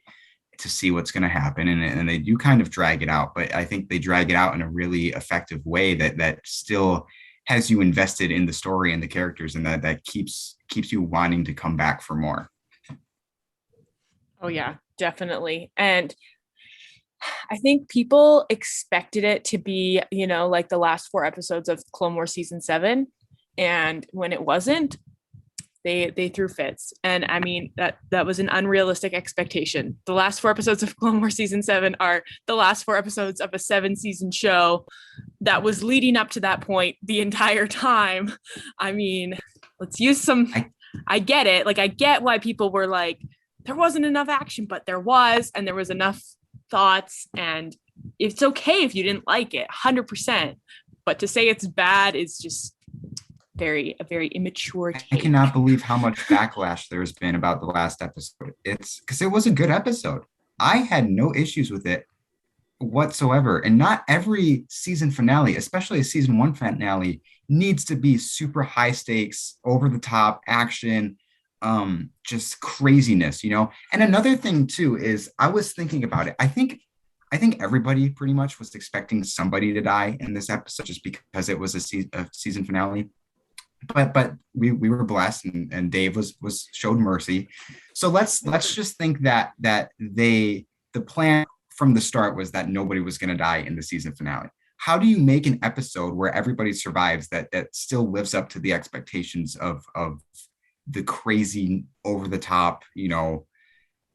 to see what's going to happen. And they do kind of drag it out, but I think they drag it out in a really effective way that still has you invested in the story and the characters, and that keeps you wanting to come back for more. Oh yeah, definitely. And I think people expected it to be, like the last 4 episodes of Clone Wars season 7. And when it wasn't, they threw fits. And I mean, that was an unrealistic expectation. The last 4 episodes of Clone Wars season 7 are the last 4 episodes of a 7-season show that was leading up to that point the entire time. I mean, let's use some, I get it. I get why people were there wasn't enough action, but there was, and there was enough thoughts, and it's okay if you didn't like it 100%, but to say it's bad is just a very immature take. I cannot believe how much backlash there's been about the last episode. It's because it was a good episode. I had no issues with it whatsoever, and not every season finale, especially a season 1 finale, needs to be super high stakes, over the top action, just craziness, And another thing too is, I was thinking about it. I think everybody pretty much was expecting somebody to die in this episode, just because it was a season finale. but we were blessed, and Dave was showed mercy. So let's just think that the plan from the start was that nobody was going to die in the season finale. How do you make an episode where everybody survives that still lives up to the expectations of the crazy, over the top,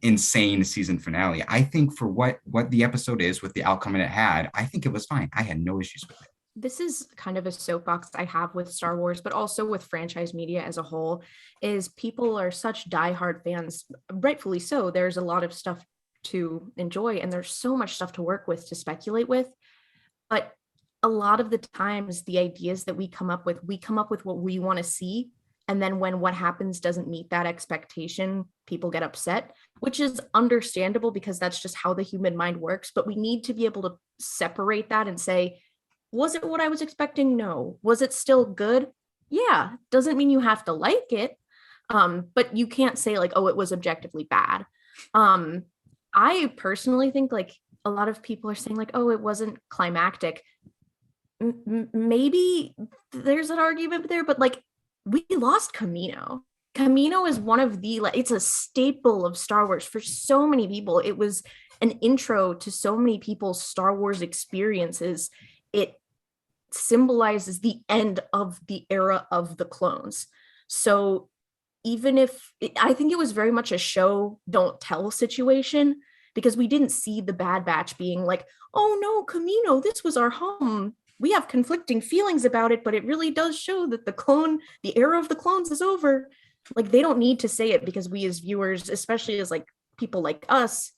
insane season finale? I think for what the episode is, with the outcome it had, I think it was fine. I had no issues with it. This is kind of a soapbox I have with Star Wars, but also with franchise media as a whole, is people are such diehard fans, rightfully so. There's a lot of stuff to enjoy, and there's so much stuff to work with, to speculate with. But a lot of the times, the ideas that we come up with what we want to see. And then when what happens doesn't meet that expectation, people get upset, which is understandable because that's just how the human mind works. But we need to be able to separate that and say, was it what I was expecting? No. Was it still good? Yeah. Doesn't mean you have to like it. But you can't say like, oh, it was objectively bad. I personally think like a lot of people are saying like, oh, it wasn't climactic. Maybe there's an argument there, but like we lost Camino. Camino is one of it's a staple of Star Wars for so many people. It was an intro to so many people's Star Wars experiences. It symbolizes the end of the era of the clones. So even if I think it was very much a show don't tell situation, because we didn't see the Bad Batch being like, oh no, Camino, this was our home. We have conflicting feelings about it, but it really does show that the era of the clones is over. Like, they don't need to say it, because we as viewers, especially as like people like us,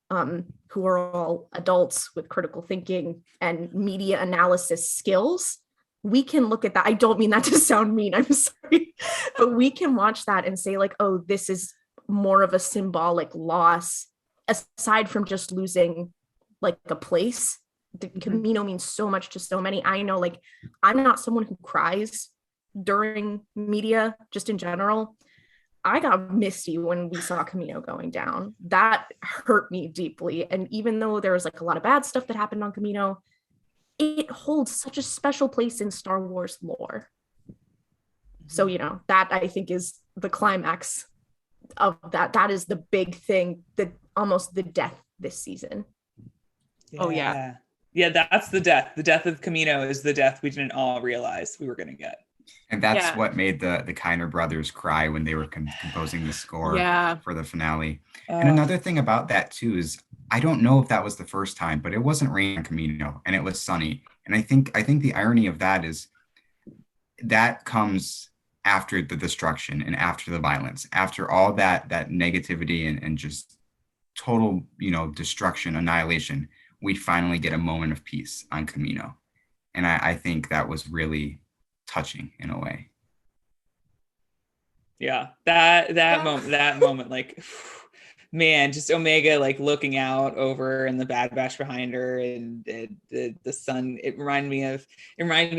who are all adults with critical thinking and media analysis skills, we can look at that. I don't mean that to sound mean, I'm sorry, but we can watch that and say like, oh, this is more of a symbolic loss, aside from just losing like a place. The Camino means so much to so many. I know, like, I'm not someone who cries during media, just in general. I got misty when we saw Camino going down. That hurt me deeply. And even though there was like a lot of bad stuff that happened on Camino, it holds such a special place in Star Wars lore. So, that I think is the climax of that. That is the big thing, almost the death this season. Yeah. Oh, yeah. Yeah, that's the death. The death of Camino is the death we didn't all realize we were going to get. And that's what made the Kiner brothers cry when they were composing the score for the finale. And another thing about that too is, I don't know if that was the first time, but it wasn't raining on Camino and it was sunny. And I think the irony of that is that comes after the destruction and after the violence, after all that negativity and just total, destruction, annihilation. We finally get a moment of peace on Camino. And I think that was really touching in a way. Yeah, that moment, like, man, just Omega like looking out over and the Bad Batch behind her, and the sun. It reminded me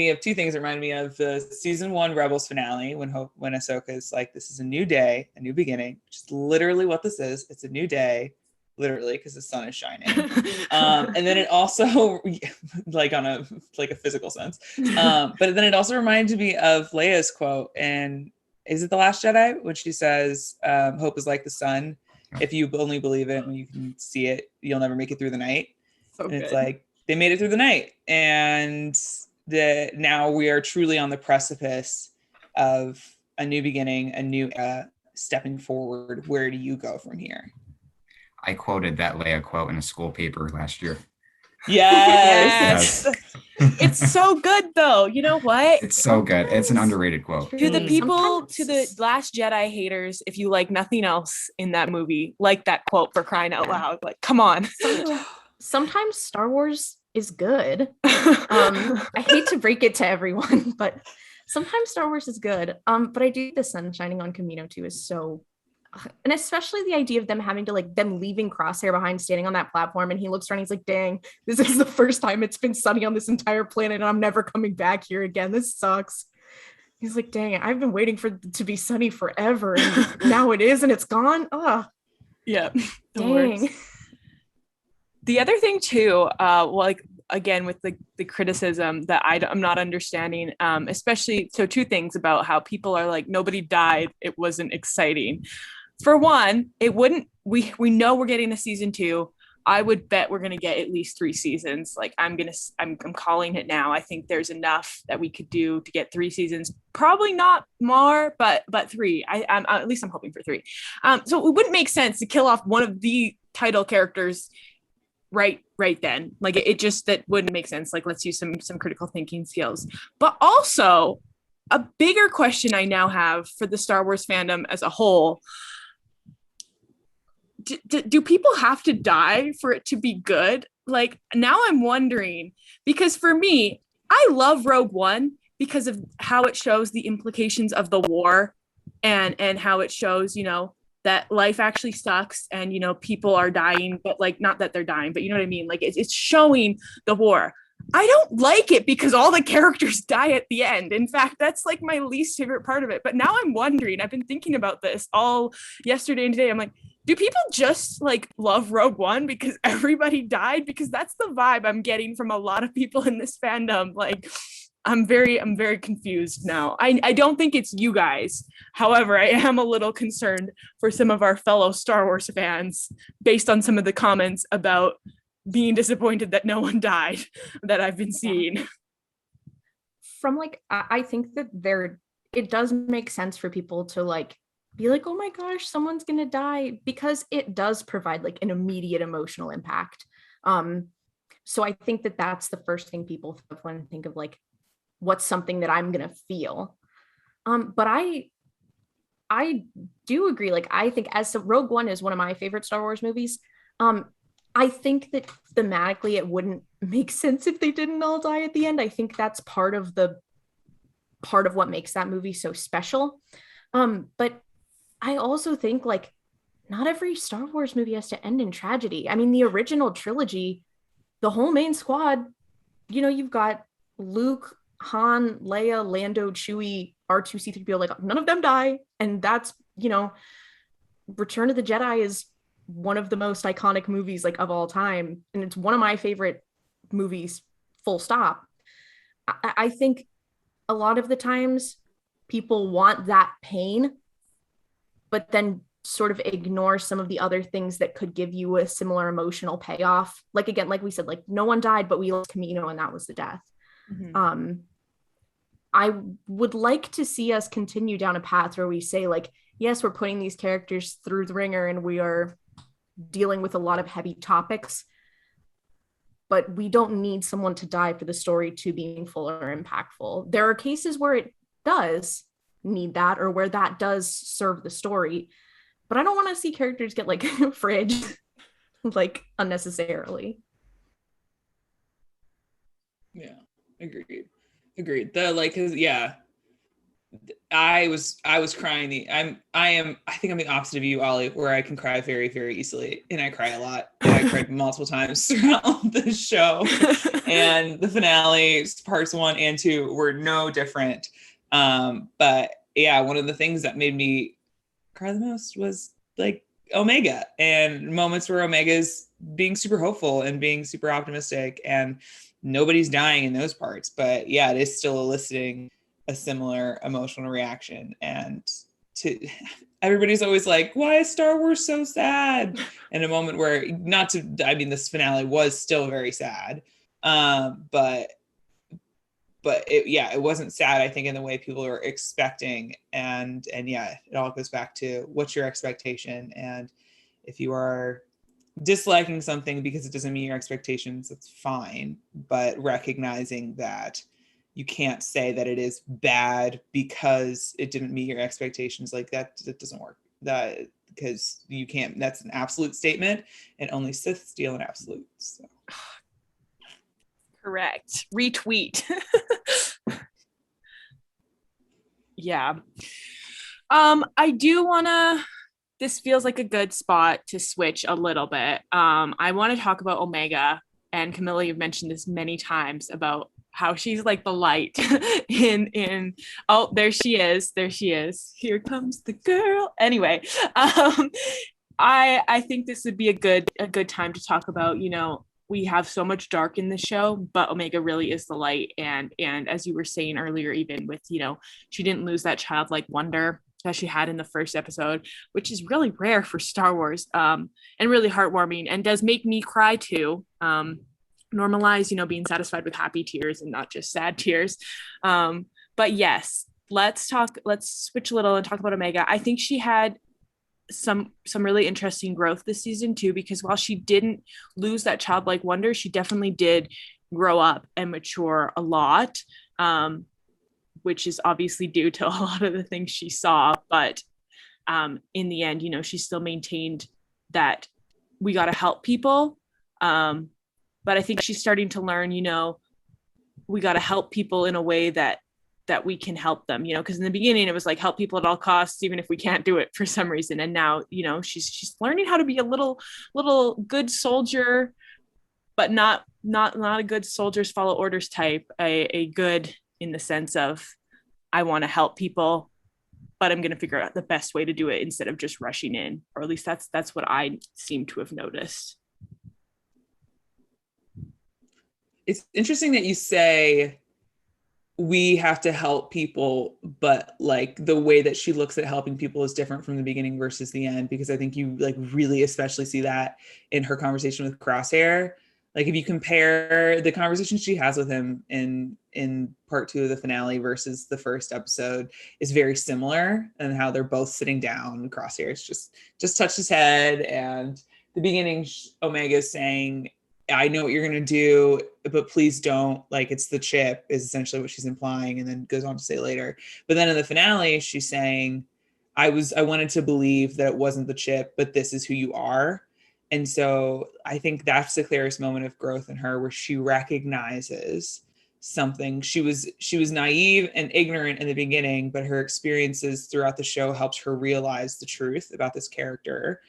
of two things. It reminded me of the season 1 Rebels finale when Ahsoka is like, this is a new day, a new beginning, which is literally what this is. It's a new day. Literally, because the sun is shining. And then it also, like on a physical sense, but then it also reminded me of Leia's quote, and is it The Last Jedi, when she says, hope is like the sun. If you only believe it when you can see it, you'll never make it through the night. So and it's like, they made it through the night. And now we are truly on the precipice of a new beginning, a new stepping forward. Where do you go from here? I quoted that Leia quote in a school paper last year. Yes. It's so good though. You know what? It's so good. It's an underrated quote. To the people, to the Last Jedi haters, if you like nothing else in that movie, like that quote, for crying out loud. Like, come on. Sometimes Star Wars is good. I hate to break it to everyone, but sometimes Star Wars is good. But I do think the sun shining on Camino too is so, and especially the idea of them having to like them leaving Crosshair behind, standing on that platform, and he looks around, he's like, dang, this is the first time it's been sunny on this entire planet and I'm never coming back here again. This sucks. He's like, dang it, I've been waiting for it to be sunny forever, and now it is and it's gone. Oh yeah. Dang. The other thing too, like again with the criticism that I'm not understanding, especially, so two things about how people are like, nobody died, it wasn't exciting. For one, it wouldn't, we know we're getting a season 2. I would bet we're going to get at least 3 seasons. Like I'm calling it now. I think there's enough that we could do to get 3 seasons, probably not more, but 3. I'm at least I'm hoping for 3. So it wouldn't make sense to kill off one of the title characters right then. Like it just, that wouldn't make sense. Like, let's use some critical thinking skills. But also a bigger question I now have for the Star Wars fandom as a whole: do people have to die for it to be good? Like, now I'm wondering, because for me, I love Rogue One because of how it shows the implications of the war, and how it shows, that life actually sucks, and people are dying, but like, not that they're dying, but you know what I mean? Like it's showing the war. I don't like it because all the characters die at the end. In fact, that's like my least favorite part of it. But now I'm wondering, I've been thinking about this all yesterday and today. I'm like, do people just like love Rogue One because everybody died? Because that's the vibe I'm getting from a lot of people in this fandom. Like, I'm very confused now. I don't think it's you guys. However, I am a little concerned for some of our fellow Star Wars fans based on some of the comments about being disappointed that no one died that I've been seeing. From like, I think that it does make sense for people to like be like, oh my gosh, someone's gonna die, because it does provide like an immediate emotional impact. So I think that that's the first thing people think of when they think of like, what's something that I'm gonna feel. But I do agree. Like, I think Rogue One is one of my favorite Star Wars movies. I think that thematically it wouldn't make sense if they didn't all die at the end. I think that's part of what makes that movie so special. But I also think like not every Star Wars movie has to end in tragedy. I mean, the original trilogy, the whole main squad, you've got Luke, Han, Leia, Lando, Chewie, R2, C3PO, like none of them die. And that's, Return of the Jedi is one of the most iconic movies like of all time, and it's one of my favorite movies, full stop. I think a lot of the times people want that pain, but then sort of ignore some of the other things that could give you a similar emotional payoff. Like, again, like we said, like no one died, but we lost Camino, and that was the death. Mm-hmm. I would like to see us continue down a path where we say like, yes, we're putting these characters through the ringer and we are dealing with a lot of heavy topics, but we don't need someone to die for the story to be meaningful or impactful. There are cases where it does need that, or where that does serve the story, but I don't want to see characters get like fridged like unnecessarily. Yeah, agreed. Cause yeah, I was crying. I think I'm the opposite of you, Ollie, where I can cry very, very easily, and I cry a lot. And I cried multiple times throughout the show, and the finale parts 1 and 2 were no different. But yeah, one of the things that made me cry the most was like Omega, and moments where Omega's being super hopeful and being super optimistic, and nobody's dying in those parts. But yeah, it is still eliciting a similar emotional reaction. And everybody's always like, why is Star Wars so sad? In a moment where, this finale was still very sad. But it wasn't sad, I think, in the way people are expecting. And yeah, it all goes back to what's your expectation. And if you are disliking something because it doesn't meet your expectations, that's fine. But recognizing that you can't say that it is bad because it didn't meet your expectations, like that doesn't work. That, because you can't, that's an absolute statement, and only Sith steal an absolute. So. Correct. Retweet. Yeah. I do wanna, this feels like a good spot to switch a little bit. I want to talk about Omega, and Camila, you've mentioned this many times about how she's like the light in oh, there she is, here comes the girl. Anyway, I think this would be a good time to talk about, we have so much dark in the show, but Omega really is the light. And as you were saying earlier, even with, she didn't lose that childlike wonder that she had in the first episode, which is really rare for Star Wars, and really heartwarming, and does make me cry too. Normalize, being satisfied with happy tears and not just sad tears. But yes, let's switch a little and talk about Omega. I think she had some really interesting growth this season too, because while she didn't lose that childlike wonder, she definitely did grow up and mature a lot, which is obviously due to a lot of the things she saw. But in the end, she still maintained that we got to help people. But I think she's starting to learn, we got to help people in a way that we can help them, because in the beginning it was like help people at all costs, even if we can't do it for some reason. And now, she's learning how to be a little good soldier, but not a good soldiers follow orders type, a good in the sense of, I want to help people, but I'm going to figure out the best way to do it instead of just rushing in, or at least that's what I seem to have noticed. It's interesting that you say we have to help people, but like the way that she looks at helping people is different from the beginning versus the end, because I think you like really especially see that in her conversation with Crosshair. Like if you compare the conversation she has with him in part 2 of the finale versus the first episode is very similar, and how they're both sitting down. Crosshair's just touched his head, and the beginning Omega is saying, I know what you're going to do, but please don't, like, it's the chip is essentially what she's implying, and then goes on to say later. But then in the finale, she's saying, I wanted to believe that it wasn't the chip, but this is who you are. And so I think that's the clearest moment of growth in her, where she recognizes something. She was naive and ignorant in the beginning, but her experiences throughout the show helps her realize the truth about this character.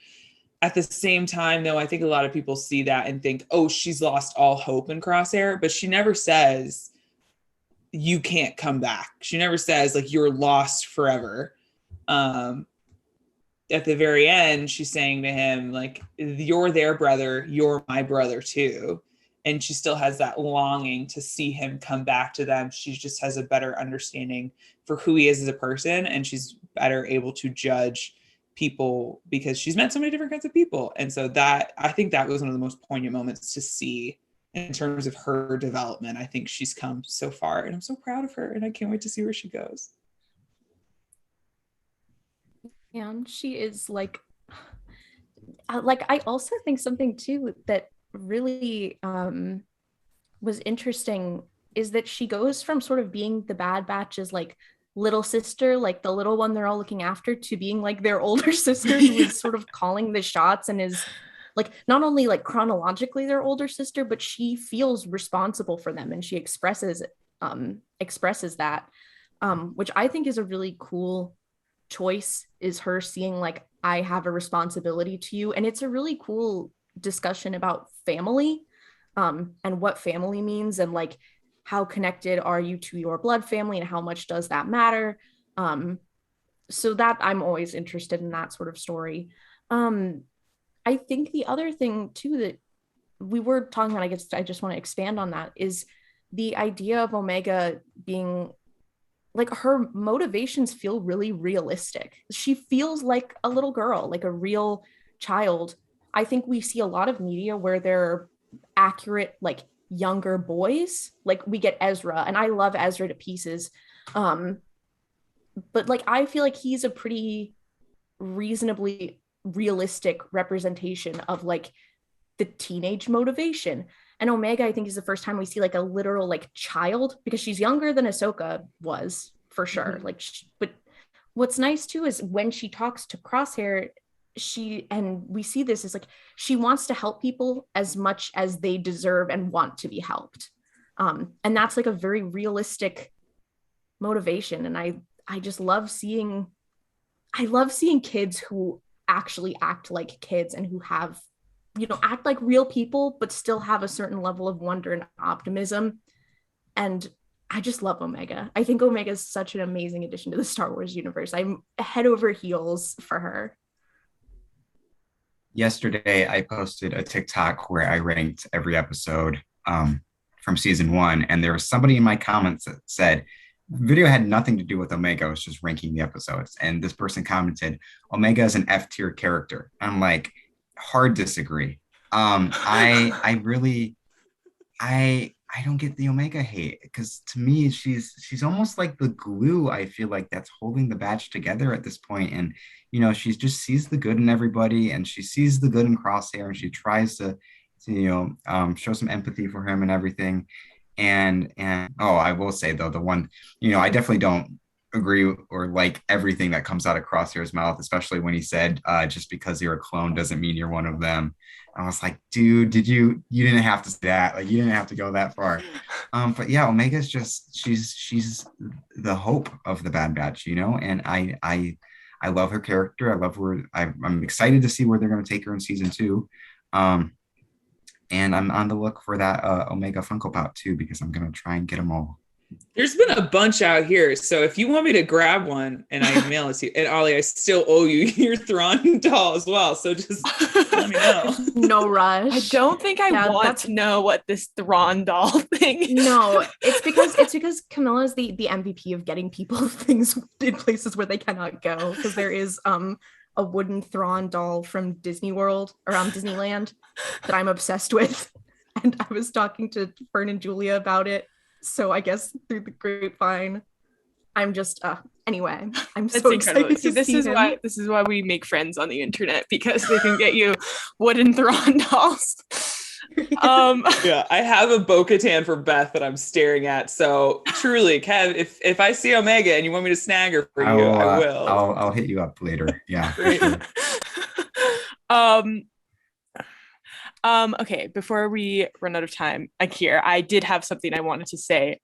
At the same time, though, I think a lot of people see that and think, oh, she's lost all hope in Crosshair, but she never says, you can't come back. She never says, like, you're lost forever. At the very end, she's saying to him, like, you're their brother, you're my brother too. And she still has that longing to see him come back to them. She just has a better understanding for who he is as a person, and she's better able to judge people because she's met so many different kinds of people. And so that, I think that was one of the most poignant moments to see in terms of her development. I think she's come so far, and I'm so proud of her, and I can't wait to see where she goes. And she is like I also think something too that really was interesting is that she goes from sort of being the Bad Batch's like little sister, like the little one they're all looking after, to being like their older sister who is sort of calling the shots and is like not only like chronologically their older sister, but she feels responsible for them, and she expresses that, which I think is a really cool choice, is her seeing like, I have a responsibility to you. And it's a really cool discussion about family, and what family means, and like how connected are you to your blood family, and how much does that matter. So that I'm always interested in that sort of story. I think the other thing too that we were talking about, I guess I just want to expand on that, is the idea of Omega being like, her motivations feel really realistic. She feels like a little girl, like a real child. I think we see a lot of media where they're accurate, like younger boys. Like we get Ezra, and I love Ezra to pieces. But like, I feel like he's a pretty reasonably realistic representation of like the teenage motivation. And Omega, I think, is the first time we see like a literal like child, because she's younger than Ahsoka was, for sure. Mm-hmm. Like, but what's nice too is when she talks to Crosshair, and we see this, is like she wants to help people as much as they deserve and want to be helped. And that's like a very realistic motivation. And I just love seeing kids who actually act like kids, and who have, act like real people, but still have a certain level of wonder and optimism. And I just love Omega. I think Omega is such an amazing addition to the Star Wars universe. I'm head over heels for her. yesterday I posted a TikTok where I ranked every episode from season one, and there was somebody in my comments that said the video had nothing to do with Omega, it was just ranking the episodes. And this person commented, Omega is an F tier character. I'm like, hard disagree. I really I don't get the Omega hate because to me she's almost like the glue. I feel like that's holding the batch together at this point, and she just sees the good in everybody, and she sees the good in Crosshair, and she tries to show some empathy for him and everything. And oh, I will say though, the one I definitely don't agree or like everything that comes out of Crosshair's mouth, especially when he said, just because you're a clone doesn't mean you're one of them. I was like, dude, you didn't have to say that. Like, you didn't have to go that far. But yeah, Omega's just, she's the hope of the Bad Batch, and I love her character. I love where I'm excited to see where they're going to take her in season 2. And I'm on the look for that Omega Funko Pop too, because I'm going to try and get them all. There's been a bunch out here. So if you want me to grab one and I mail it to you, and Ollie, I still owe you your Thrawn doll as well. So just let me know. No rush. I don't think I want to know what this Thrawn doll thing. No, it's because Camila is the MVP of getting people things in places where they cannot go. Because there is a wooden Thrawn doll from Disney World, around Disneyland, that I'm obsessed with. And I was talking to Fern and Julia about it. So I guess through the grapevine, I'm just anyway. I'm That's so incredible. excited. This is why we make friends on the internet, because they can get you wooden Thrawn dolls. Yeah, I have a Bo-Katan for Beth that I'm staring at. So truly, Kev, if I see Omega and you want me to snag her for you, I will. I'll hit you up later. Yeah. For sure. Okay, before we run out of time, I did have something I wanted to say.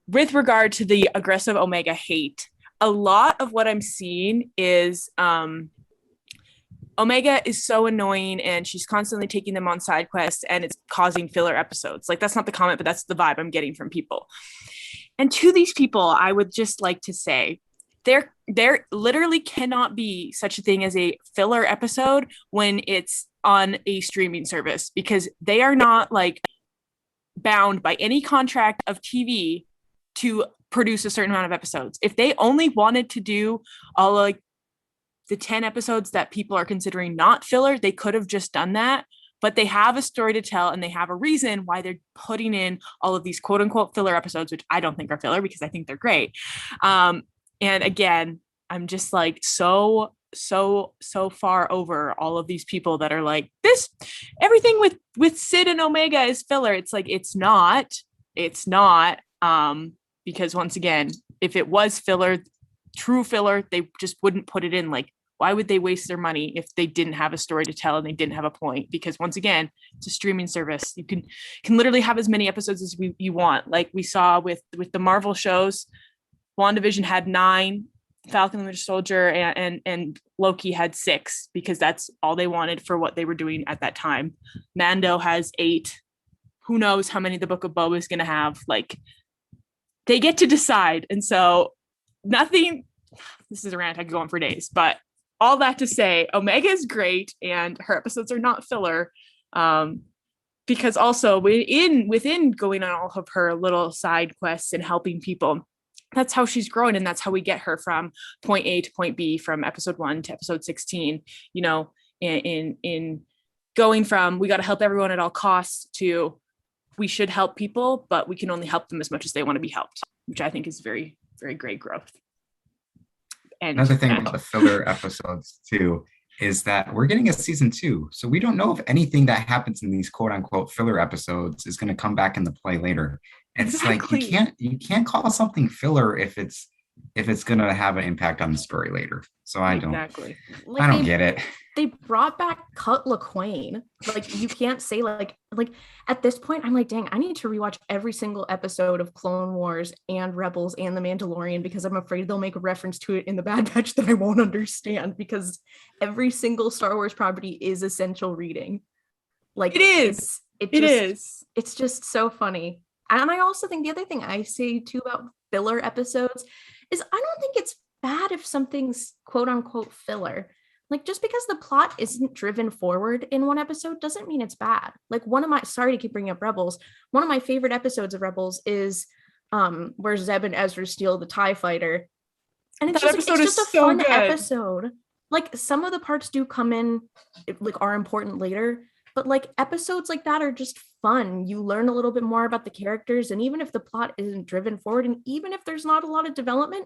With regard to the aggressive Omega hate, a lot of what I'm seeing is Omega is so annoying and she's constantly taking them on side quests and it's causing filler episodes. Like, that's not the comment, but that's the vibe I'm getting from people. And to these people, I would just like to say, there literally cannot be such a thing as a filler episode when it's on a streaming service, because they are not like bound by any contract of TV to produce a certain amount of episodes. If they only wanted to do all like the 10 episodes that people are considering not filler, they could have just done that. But they have a story to tell and they have a reason why they're putting in all of these quote unquote filler episodes, which I don't think are filler because I think they're great. And again, I'm just like so far over all of these people that are like, this everything with Sid and Omega is filler. It's like, it's not because once again, if it was filler, true filler, they just wouldn't put it in. Like, why would they waste their money if they didn't have a story to tell and they didn't have a point? Because once again, it's a streaming service. You can literally have as many episodes as you want. Like we saw with the Marvel shows, WandaVision had 9, Falcon and Winter Soldier and Loki had 6, because that's all they wanted for what they were doing at that time. Mando has 8. Who knows how many the Book of Boba is going to have? Like, they get to decide. And so this is a rant I could go on for days, but all that to say, Omega is great and her episodes are not filler. Because also within going on all of her little side quests and helping people, that's how she's grown, and that's how we get her from point A to point B, from episode 1 to episode 16, in going from we got to help everyone at all costs to we should help people, but we can only help them as much as they want to be helped, which I think is very, very great growth. And another thing about the filler episodes too is that we're getting a season 2. So we don't know if anything that happens in these quote unquote filler episodes is going to come back into play later. It's exactly. Like you can't call something filler if it's going to have an impact on the story later. So I don't get it. They brought back Cut LaQuaine. Like, you can't say like at this point I'm like, dang, I need to rewatch every single episode of Clone Wars and Rebels and The Mandalorian, because I'm afraid they'll make a reference to it in the Bad Batch that I won't understand, because every single Star Wars property is essential reading. Like, it is. It's just so funny. And I also think the other thing I say too about filler episodes is I don't think it's bad if something's quote unquote filler. like, just because the plot isn't driven forward in one episode doesn't mean it's bad. Like, sorry to keep bringing up Rebels, one of my favorite episodes of Rebels is where Zeb and Ezra steal the TIE fighter, and it's just a so fun episode. Like, some of the parts do come in, like, are important later, but like episodes like that are just fun. You learn a little bit more about the characters, and even if the plot isn't driven forward, and even if there's not a lot of development,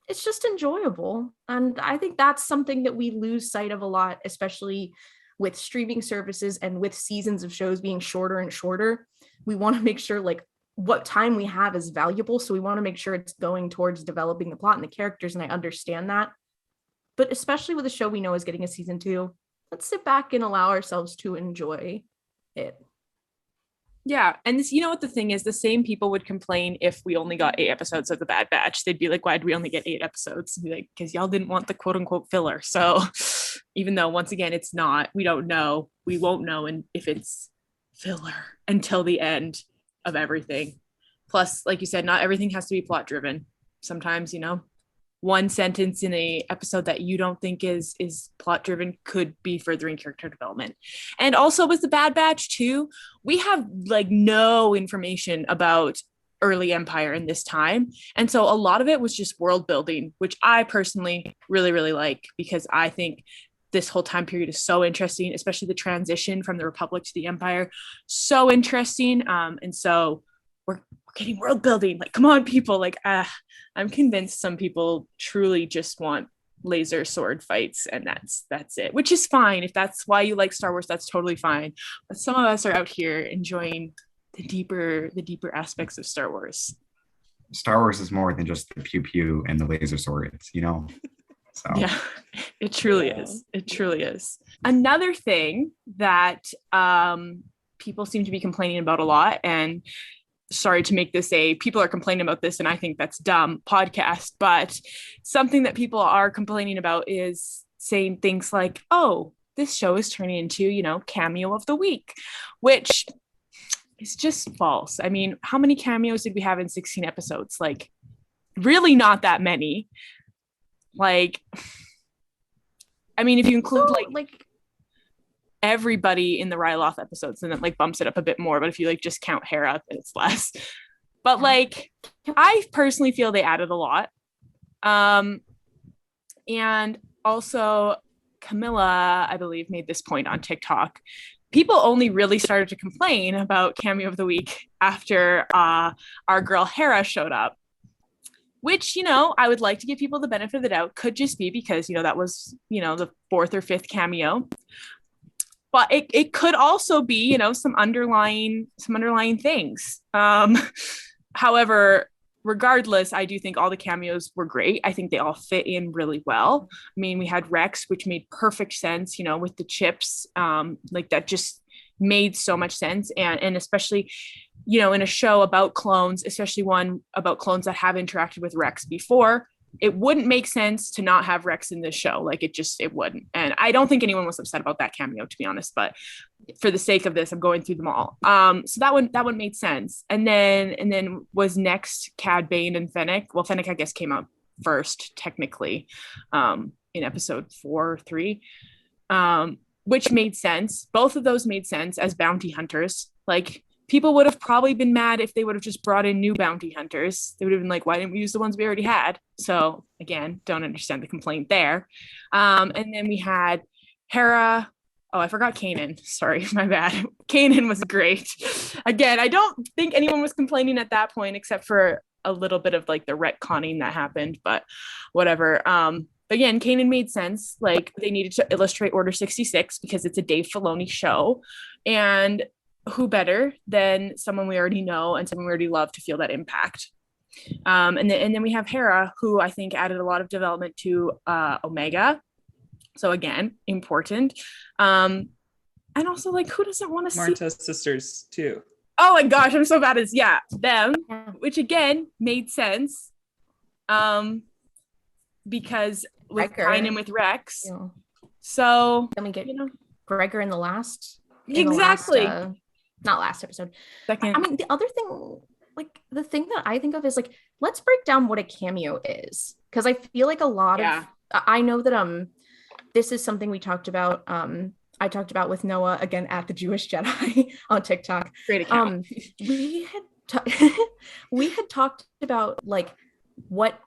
it's just enjoyable. And I think that's something that we lose sight of a lot, especially with streaming services and with seasons of shows being shorter and shorter. We want to make sure like what time we have is valuable, so we want to make sure it's going towards developing the plot and the characters, and I understand that. But especially with a show we know is getting a season 2, let's sit back and allow ourselves to enjoy it. Yeah. And this, you know what the thing is, the same people would complain if we only got 8 episodes of The Bad Batch. They'd be like, why did we only get 8 episodes? And be like, because y'all didn't want the quote unquote filler. So even though once again, it's not, we don't know, we won't know if it's filler until the end of everything. Plus, like you said, not everything has to be plot driven. Sometimes, you know, one sentence in a episode that you don't think is plot driven could be furthering character development. And also with The Bad Batch too, we have like no information about early Empire in this time, and so a lot of it was just world building, which I personally really, really like, because I think this whole time period is so interesting, especially the transition from the Republic to the Empire, so interesting. And so we're getting world building. Like, come on, people. Like, I'm convinced some people truly just want laser sword fights, and that's it, which is fine. If that's why you like Star Wars, that's totally fine. But some of us are out here enjoying the deeper aspects of Star Wars. Star Wars is more than just the pew pew and the laser swords, you know? So yeah, it truly is. It truly is. Another thing that people seem to be complaining about a lot, and sorry to make this people are complaining about this and I think that's dumb podcast, but something that people are complaining about is saying things like, oh, this show is turning into, you know, cameo of the week, which is just false. I mean, how many cameos did we have in 16 episodes? Like, really not that many. Like, I mean, if you include like everybody in the Ryloth episodes, and it like bumps it up a bit more, but if you like just count Hera, then it's less. But like, I personally feel they added a lot. And also Camila, I believe, made this point on TikTok. People only really started to complain about cameo of the week after our girl Hera showed up, which, you know, I would like to give people the benefit of the doubt. Could just be because, you know, that was, you know, the 4th or 5th cameo. But it could also be, you know, some underlying things. However, regardless, I do think all the cameos were great. I think they all fit in really well. I mean, we had Rex, which made perfect sense, you know, with the chips, like that just made so much sense. And especially, you know, in a show about clones, especially one about clones that have interacted with Rex before, it wouldn't make sense to not have Rex in this show. Like, it wouldn't. And I don't think anyone was upset about that cameo, to be honest, but for the sake of this, I'm going through them all. So that one made sense. And then was next Cad Bane and Fennec. Well, Fennec, I guess, came out first technically, in episode 4 or 3, which made sense. Both of those made sense as bounty hunters. Like, people would have probably been mad if they would have just brought in new bounty hunters. They would have been like, why didn't we use the ones we already had? So again, don't understand the complaint there. And then we had Hera. Oh, I forgot Kanan. Sorry, my bad. Kanan was great. Again, I don't think anyone was complaining at that point, except for a little bit of like the retconning that happened, but whatever. Again, Kanan made sense. Like, they needed to illustrate Order 66 because it's a Dave Filoni show. And who better than someone we already know and someone we already love to feel that impact. And then we have Hera, who I think added a lot of development to Omega. So again, important. And also, like, who doesn't want to see Marta's sisters too? Oh my gosh, I'm so bad at them, which again made sense. Because with Kanan with Rex. Yeah. So then we get, you know, Gregor in the last. Exactly. Not last episode. Second. I mean, the other thing, like, the thing that I think of is, like, let's break down what a cameo is, because I feel like a lot of, I know that this is something we talked about. I talked about with Noah, again, at the Jewish Jedi on TikTok. Great account. We had talked about like what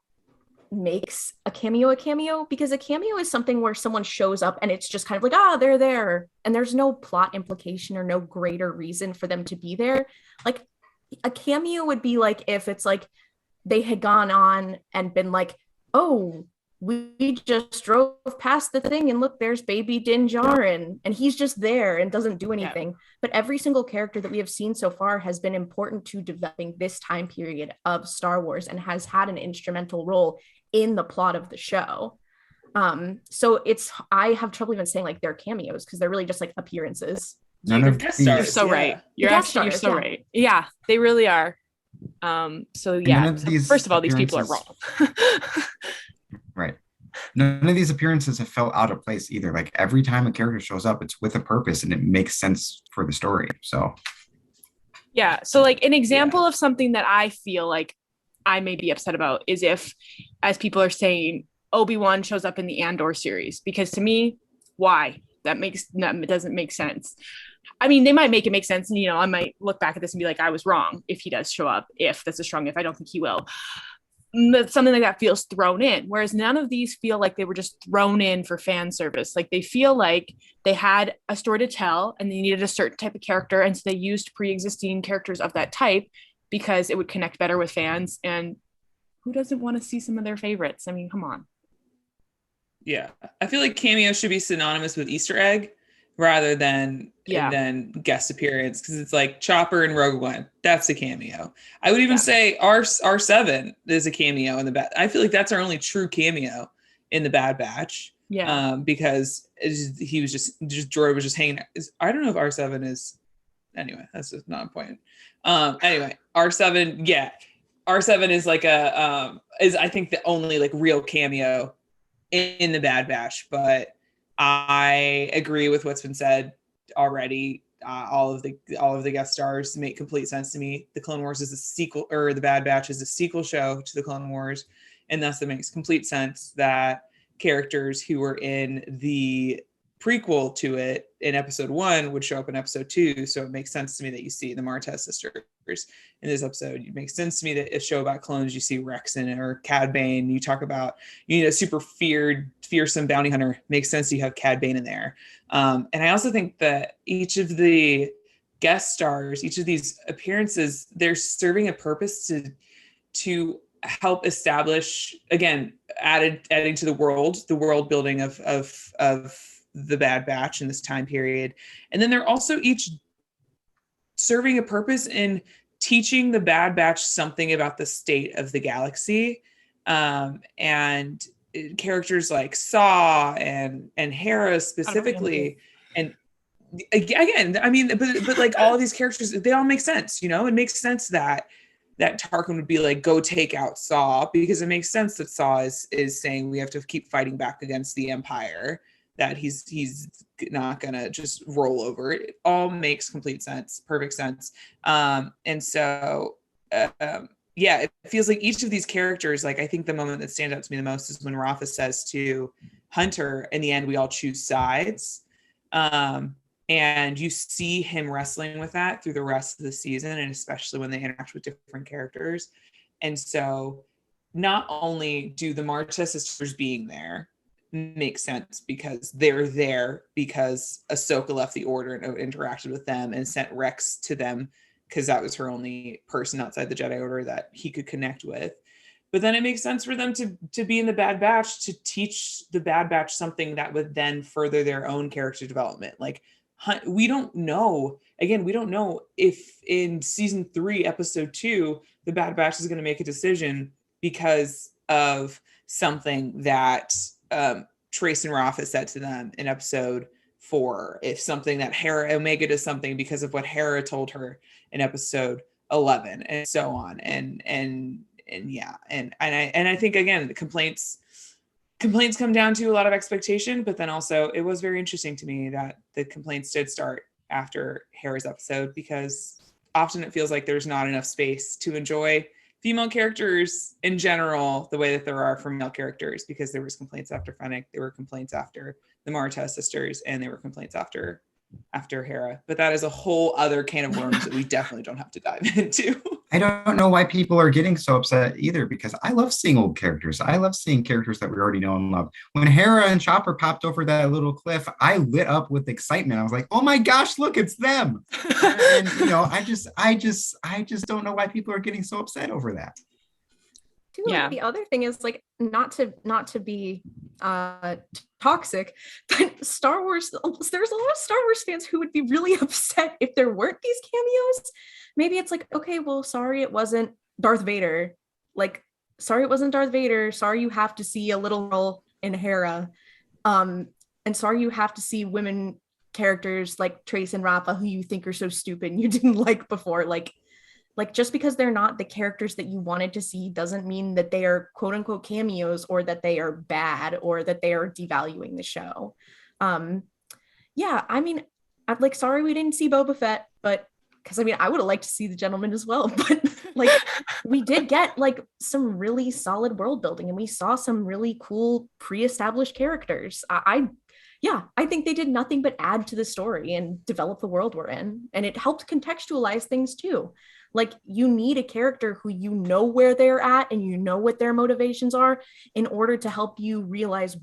makes a cameo, because a cameo is something where someone shows up and it's just kind of like, they're there, and there's no plot implication or no greater reason for them to be there. Like a cameo would be like if it's like they had gone on and been like, oh, we just drove past the thing and look, there's baby Din Djarin, and he's just there and doesn't do anything. Yeah. But every single character that we have seen so far has been important to developing this time period of Star Wars and has had an instrumental role in the plot of the show. So I have trouble even saying like they're cameos because they're really just like appearances. You're so right. You're so right. Yeah, they really are. So yeah, first of all, these people are wrong. Right. None of these appearances have felt out of place either. Like every time a character shows up, it's with a purpose and it makes sense for the story. So yeah. So like an example of something that I feel like I may be upset about is if, as people are saying, Obi-Wan shows up in the Andor series, because to me, why? That doesn't make sense. I mean, they might make it make sense. And, I might look back at this and be like, I was wrong if he does show up, if that's a strong, if I don't think he will. But something like that feels thrown in, whereas none of these feel like they were just thrown in for fan service. Like they feel like they had a story to tell and they needed a certain type of character. And so they used pre-existing characters of that type because it would connect better with fans. And who doesn't want to see some of their favorites? I mean, come on. Yeah. I feel like cameo should be synonymous with Easter egg rather than guest appearance, because it's like Chopper and Rogue One. That's a cameo. I would even say R7 is a cameo in the Bad. I feel like that's our only true cameo in the Bad Batch. Yeah. Because he was just Droid was just hanging out. I don't know if R7 is. Anyway, that's just not a point. Anyway, R7. Yeah, R7 is like is I think the only like real cameo in the Bad Batch, but I agree with what's been said already. All of the guest stars make complete sense to me. The Clone Wars is a sequel, or the Bad Batch is a sequel show to the Clone Wars, and thus it makes complete sense that characters who were in the prequel to it in episode 1 would show up in episode 2. So it makes sense to me that you see the Martez sisters in this episode. It makes sense to me that a show about clones, you see Rex in it, or Cad Bane. You talk about, super fearsome bounty hunter. Makes sense you have Cad Bane in there. And I also think that each of the guest stars, each of these appearances, they're serving a purpose to help establish, again, adding to the world building of the Bad Batch in this time period. And then they're also each serving a purpose in teaching the Bad Batch something about the state of the galaxy. And characters like Saw and Hera specifically. And again, I mean, but like all of these characters, they all make sense, It makes sense that Tarkin would be like, go take out Saw, because it makes sense that Saw is saying we have to keep fighting back against the Empire, that he's not gonna just roll over. It all makes complete sense, perfect sense. And so it feels like each of these characters, like I think the moment that stands out to me the most is when Rafa says to Hunter, in the end we all choose sides. And you see him wrestling with that through the rest of the season, and especially when they interact with different characters. And so not only do the Martez sisters being there make sense because they're there because Ahsoka left the Order and interacted with them and sent Rex to them because that was her only person outside the Jedi Order that he could connect with. But then it makes sense for them to be in the Bad Batch, to teach the Bad Batch something that would then further their own character development. Like, we don't know if in season 3, episode 2, the Bad Batch is going to make a decision because of something that Trace and Rafa said to them in episode 4, if something that Omega does something because of what Hera told her in episode 11, and so on. And I think, again, the complaints come down to a lot of expectation, but then also it was very interesting to me that the complaints did start after Hera's episode, because often it feels like there's not enough space to enjoy female characters in general the way that there are for male characters, because there was complaints after Fennec, there were complaints after the Martez sisters, and there were complaints after Hera. But that is a whole other can of worms that we definitely don't have to dive into. I don't know why people are getting so upset either, because I love seeing old characters. I love seeing characters that we already know and love. When Hera and Chopper popped over that little cliff, I lit up with excitement. I was like, "Oh my gosh, look, it's them!" And I just don't know why people are getting so upset over that. Like, the other thing is, like, not to be toxic, but Star Wars, there's a lot of Star Wars fans who would be really upset if there weren't these cameos. Maybe it's like, okay, well, sorry it wasn't Darth Vader. Like, sorry it wasn't Darth Vader. Sorry you have to see a little girl in Hera. And sorry you have to see women characters like Trace and Rafa who you think are so stupid and you didn't like before. Like just because they're not the characters that you wanted to see doesn't mean that they are quote unquote cameos or that they are bad or that they are devaluing the show. I mean, I'm like, sorry we didn't see Boba Fett, but because I mean, I would have liked to see the Gentleman as well, but like we did get like some really solid world building and we saw some really cool pre-established characters. I think they did nothing but add to the story and develop the world we're in. And it helped contextualize things too. Like, you need a character who you know where they're at and you know what their motivations are in order to help you realize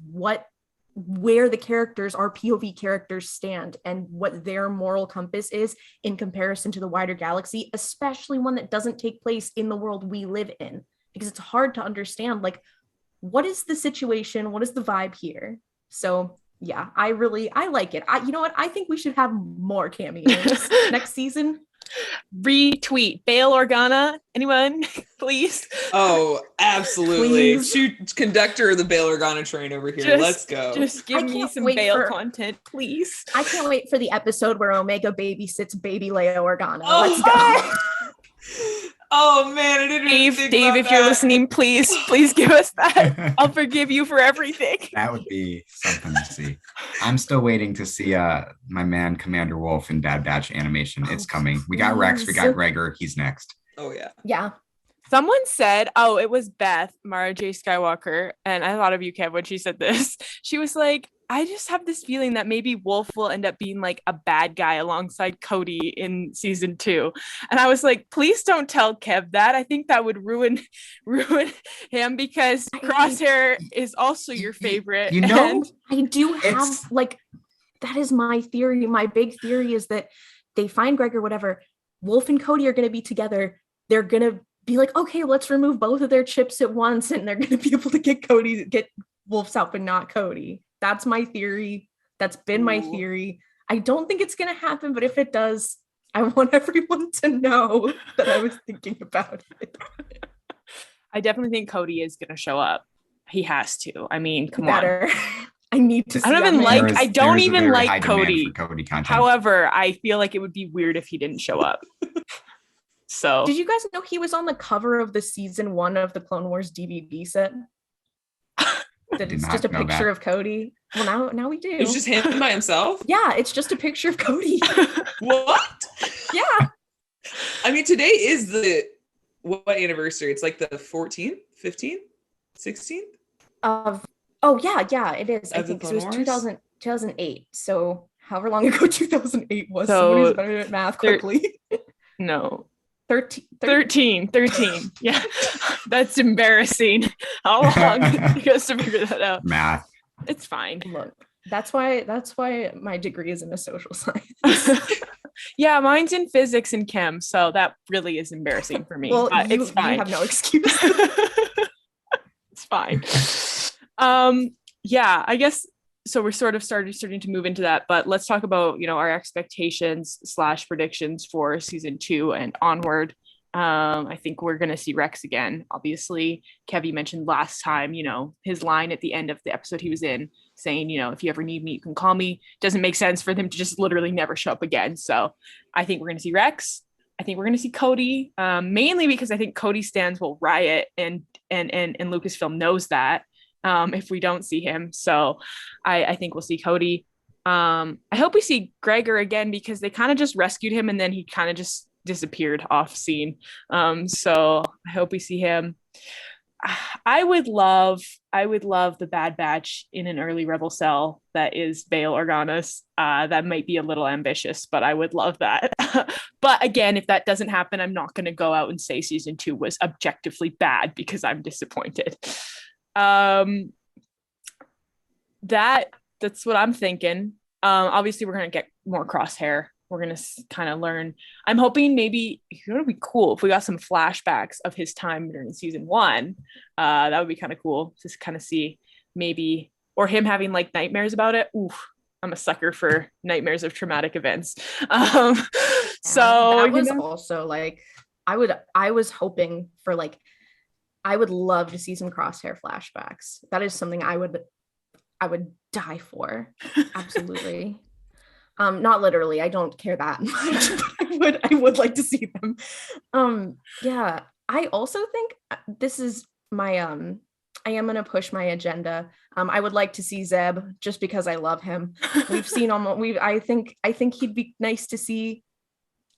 where the characters, our POV characters, stand and what their moral compass is in comparison to the wider galaxy, especially one that doesn't take place in the world we live in, because it's hard to understand, like, what is the situation? What is the vibe here? So yeah, I like it. You know what? I think we should have more cameos next season. Retweet Bail Organa. Anyone, please? Oh, absolutely. Shoot, conductor of the Bail Organa train over here. Let's go. Just give me some Bail content, please. I can't wait for the episode where Omega babysits baby Leia Organa. Oh, let's go. Oh man, I didn't Dave, think Dave, about if that. You're listening, please give us that. I'll forgive you for everything. That would be something to see. I'm still waiting to see my man Commander Wolf in Bad Batch animation. It's coming. We got Rex, we got Gregor. He's next. Oh yeah. Yeah. Someone said, oh, it was Beth, Mara J. Skywalker, and I thought of you, Kev, when she said this. She was like, I just have this feeling that maybe Wolf will end up being like a bad guy alongside Cody in season 2. And I was like, please don't tell Kev that. I think that would ruin him, because Crosshair is also your favorite. You know, and I do have like, that is my theory. My big theory is that they find Gregor, whatever. Wolf and Cody are going to be together. They're going to be like, okay, let's remove both of their chips at once, and they're going to be able to get Wolf's out, but not Cody. That's my theory. That's been my theory. I don't think it's going to happen, but if it does, I want everyone to know that I was thinking about it. I definitely think Cody is going to show up. He has to. I mean, come on. I need to see. I don't even like Cody. Cody content. However, I feel like it would be weird if he didn't show up. So, did you guys know he was on the cover of the season 1 of the Clone Wars DVD set? That it's just a picture of Cody. Well, now we do. It's just him by himself? Yeah, it's just a picture of Cody. What? Yeah. I mean, today is what anniversary? It's like the 14th, 15th, 16th? Yeah, it is. I think it was 2008. So however long ago 2008 was. So somebody's better at math quickly. No. 13. Yeah, that's embarrassing. How long it goes to figure that out? Math. It's fine. Look, that's why my degree is in a social science. Yeah, mine's in physics and chem, so that really is embarrassing for me. Well, it's fine. You have no excuse. It's fine. Yeah, I guess. So we're sort of starting to move into that, but let's talk about, our expectations / predictions for season 2 and onward. I think we're going to see Rex again. Obviously, Kev mentioned last time, his line at the end of the episode he was in saying, if you ever need me, you can call me. Doesn't make sense for them to just literally never show up again. So I think we're going to see Rex. I think we're going to see Cody, mainly because I think Cody stands will riot and Lucasfilm knows that. If we don't see him. So I think we'll see Cody. I hope we see Gregor again, because they kind of just rescued him and then he kind of just disappeared off scene. So I hope we see him. I would love the Bad Batch in an early Rebel cell that is Bail Organa's. That might be a little ambitious, but I would love that. But again, if that doesn't happen, I'm not going to go out and say season 2 was objectively bad because I'm disappointed. That's what I'm thinking. Obviously, we're going to get more Crosshair. We're going to kind of learn. I'm hoping maybe it would be cool if we got some flashbacks of his time during season 1. That would be kind of cool to kind of see maybe, or him having like nightmares about it. Oof, I'm a sucker for nightmares of traumatic events. So that was also like, I was hoping for like, I would love to see some Crosshair flashbacks. That is something I would die for. Absolutely. Not literally, I don't care that much, but I would like to see them. Yeah, I also think this is my I am gonna push my agenda. I would like to see Zeb just because I love him. We've seen I think he'd be nice to see.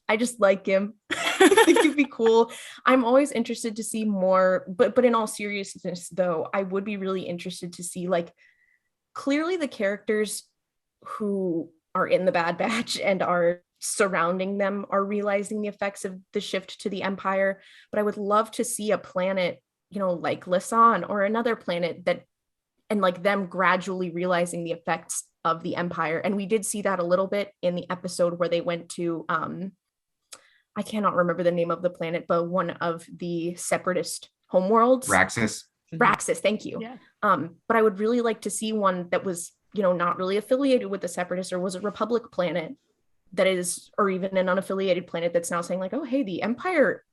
I just like him. I think he'd be cool. I'm always interested to see more, but in all seriousness though, I would be really interested to see like clearly the characters who are in the Bad Batch and are surrounding them are realizing the effects of the shift to the Empire. But I would love to see a planet, like Lisan or another planet that, and like them gradually realizing the effects of the Empire. And we did see that a little bit in the episode where they went to, I cannot remember the name of the planet, but one of the separatist homeworlds. Raxus, thank you. Yeah. But I would really like to see one that was, not really affiliated with the separatists, or was a Republic planet that is, or even an unaffiliated planet that's now saying like, oh, hey, the Empire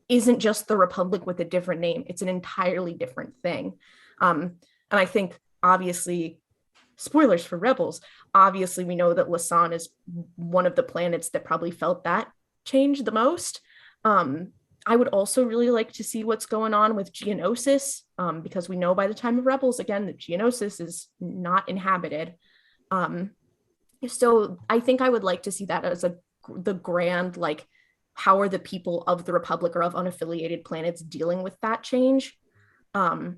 isn't just the Republic with a different name. It's an entirely different thing. And I think obviously, spoilers for Rebels, obviously we know that Lisan is one of the planets that probably felt that change the most. I would also really like to see what's going on with Geonosis, because we know by the time of Rebels, again, that Geonosis is not inhabited. So I think I would like to see that as the grand, like, how are the people of the Republic or of unaffiliated planets dealing with that change? And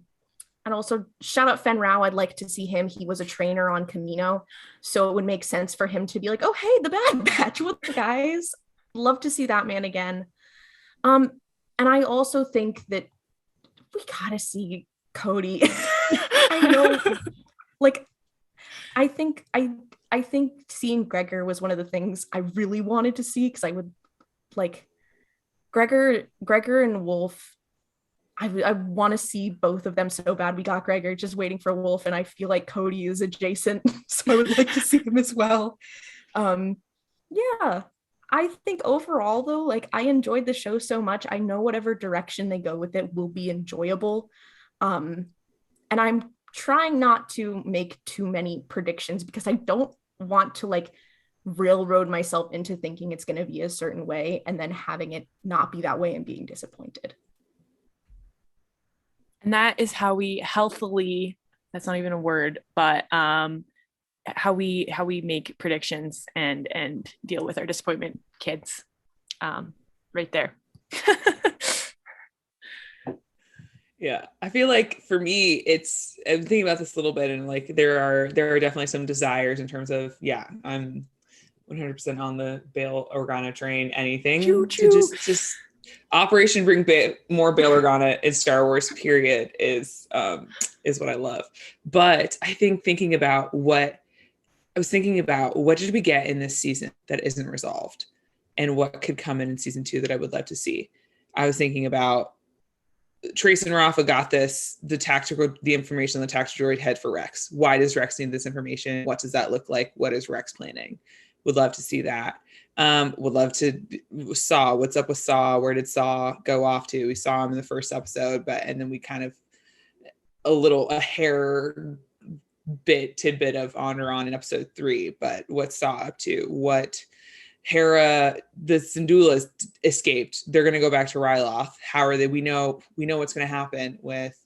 also, shout out Fen Rao. I'd like to see him. He was a trainer on Camino, so it would make sense for him to be like, oh, hey, the Bad Batch, what's up, guys? Love to see that man again. And I also think that we gotta see Cody. I know, like, I think seeing Gregor was one of the things I really wanted to see, because I would like Gregor and Wolf. I want to see both of them so bad. We got Gregor, just waiting for Wolf, and I feel like Cody is adjacent, so I would like to see him as well. Yeah. I think overall, though, like, I enjoyed the show so much. I know whatever direction they go with it will be enjoyable. And I'm trying not to make too many predictions because I don't want to, like, railroad myself into thinking it's going to be a certain way and then having it not be that way and being disappointed. And that is how we healthily, that's not even a word, but how we make predictions and deal with our disappointment, kids. Right there. Yeah, I feel like for me, I'm thinking about this a little bit, and like there are definitely some desires in terms of, yeah, I'm 100% on the Bail Organa train. Anything Choo-choo. To just Operation Bring more Bail Organa in Star Wars, period, is what I love. But I think thinking about what did we get in this season that isn't resolved, and what could come in season 2 that I would love to see. I was thinking about Trace and Rafa got the information on the tactical droid head for Rex. Why does Rex need this information? What does that look like? What is Rex planning? Would love to see that. Would love to Saw. What's up with Saw? Where did Saw go off to? We saw him in the first episode, and then we kind of a hair tidbit of on or on in episode 3. But what's Saw up to? What Hera, the Syndulas escaped. They're going to go back to Ryloth. How are they? We know what's going to happen with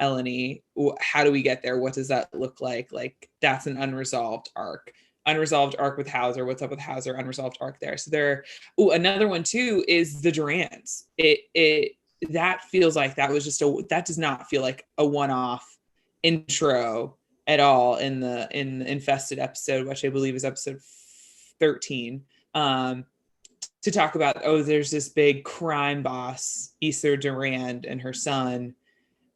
Eleni. How do we get there? What does that look like? Like, that's an unresolved arc. unresolved arc with Hauser. What's up with Hauser? Unresolved arc there. So another one too is the Durans. That feels like that was just that does not feel like a one-off intro at all in the Infested episode, which I believe is episode 13. To talk about, there's this big crime boss, Issa Durand, and her son,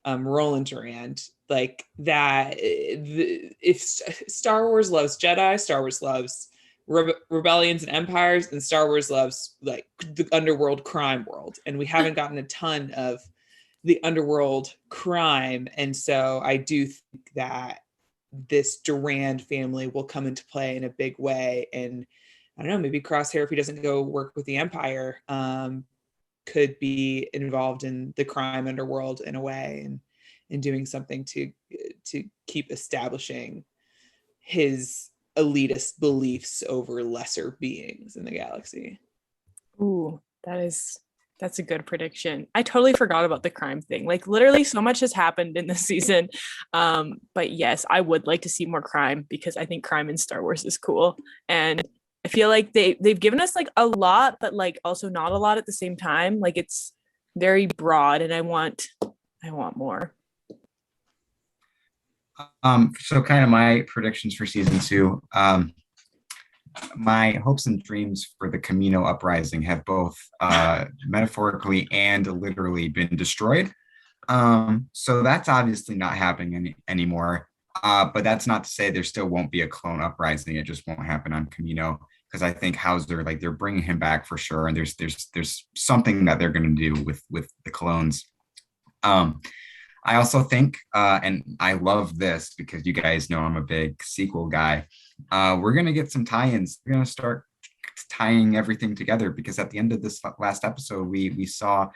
Roland Durand. Like that, if Star Wars loves Jedi, Star Wars loves rebellions and empires, and Star Wars loves like the underworld crime world. And we haven't gotten a ton of the underworld crime. And so I do think that this Durand family will come into play in a big way. And I don't know, maybe Crosshair, if he doesn't go work with the Empire, could be involved in the crime underworld in a way, and doing something to keep establishing his elitist beliefs over lesser beings in the galaxy. Ooh, that's a good prediction. I totally forgot about the crime thing. Like literally so much has happened in this season. But yes, I would like to see more crime, because I think crime in Star Wars is cool. And I feel like they've given us like a lot, but like also not a lot at the same time. Like it's very broad, and I want more. So kind of my predictions for season 2. My hopes and dreams for the Camino uprising have both metaphorically and literally been destroyed. So that's obviously not happening anymore. But that's not to say there still won't be a clone uprising. It just won't happen on Camino, because I think Hauser, like, they're bringing him back for sure, and there's something that they're going to do with the clones. I also think, and I love this because you guys know I'm a big sequel guy. We're going to get some tie-ins. We're going to start tying everything together, because at the end of this last episode, we saw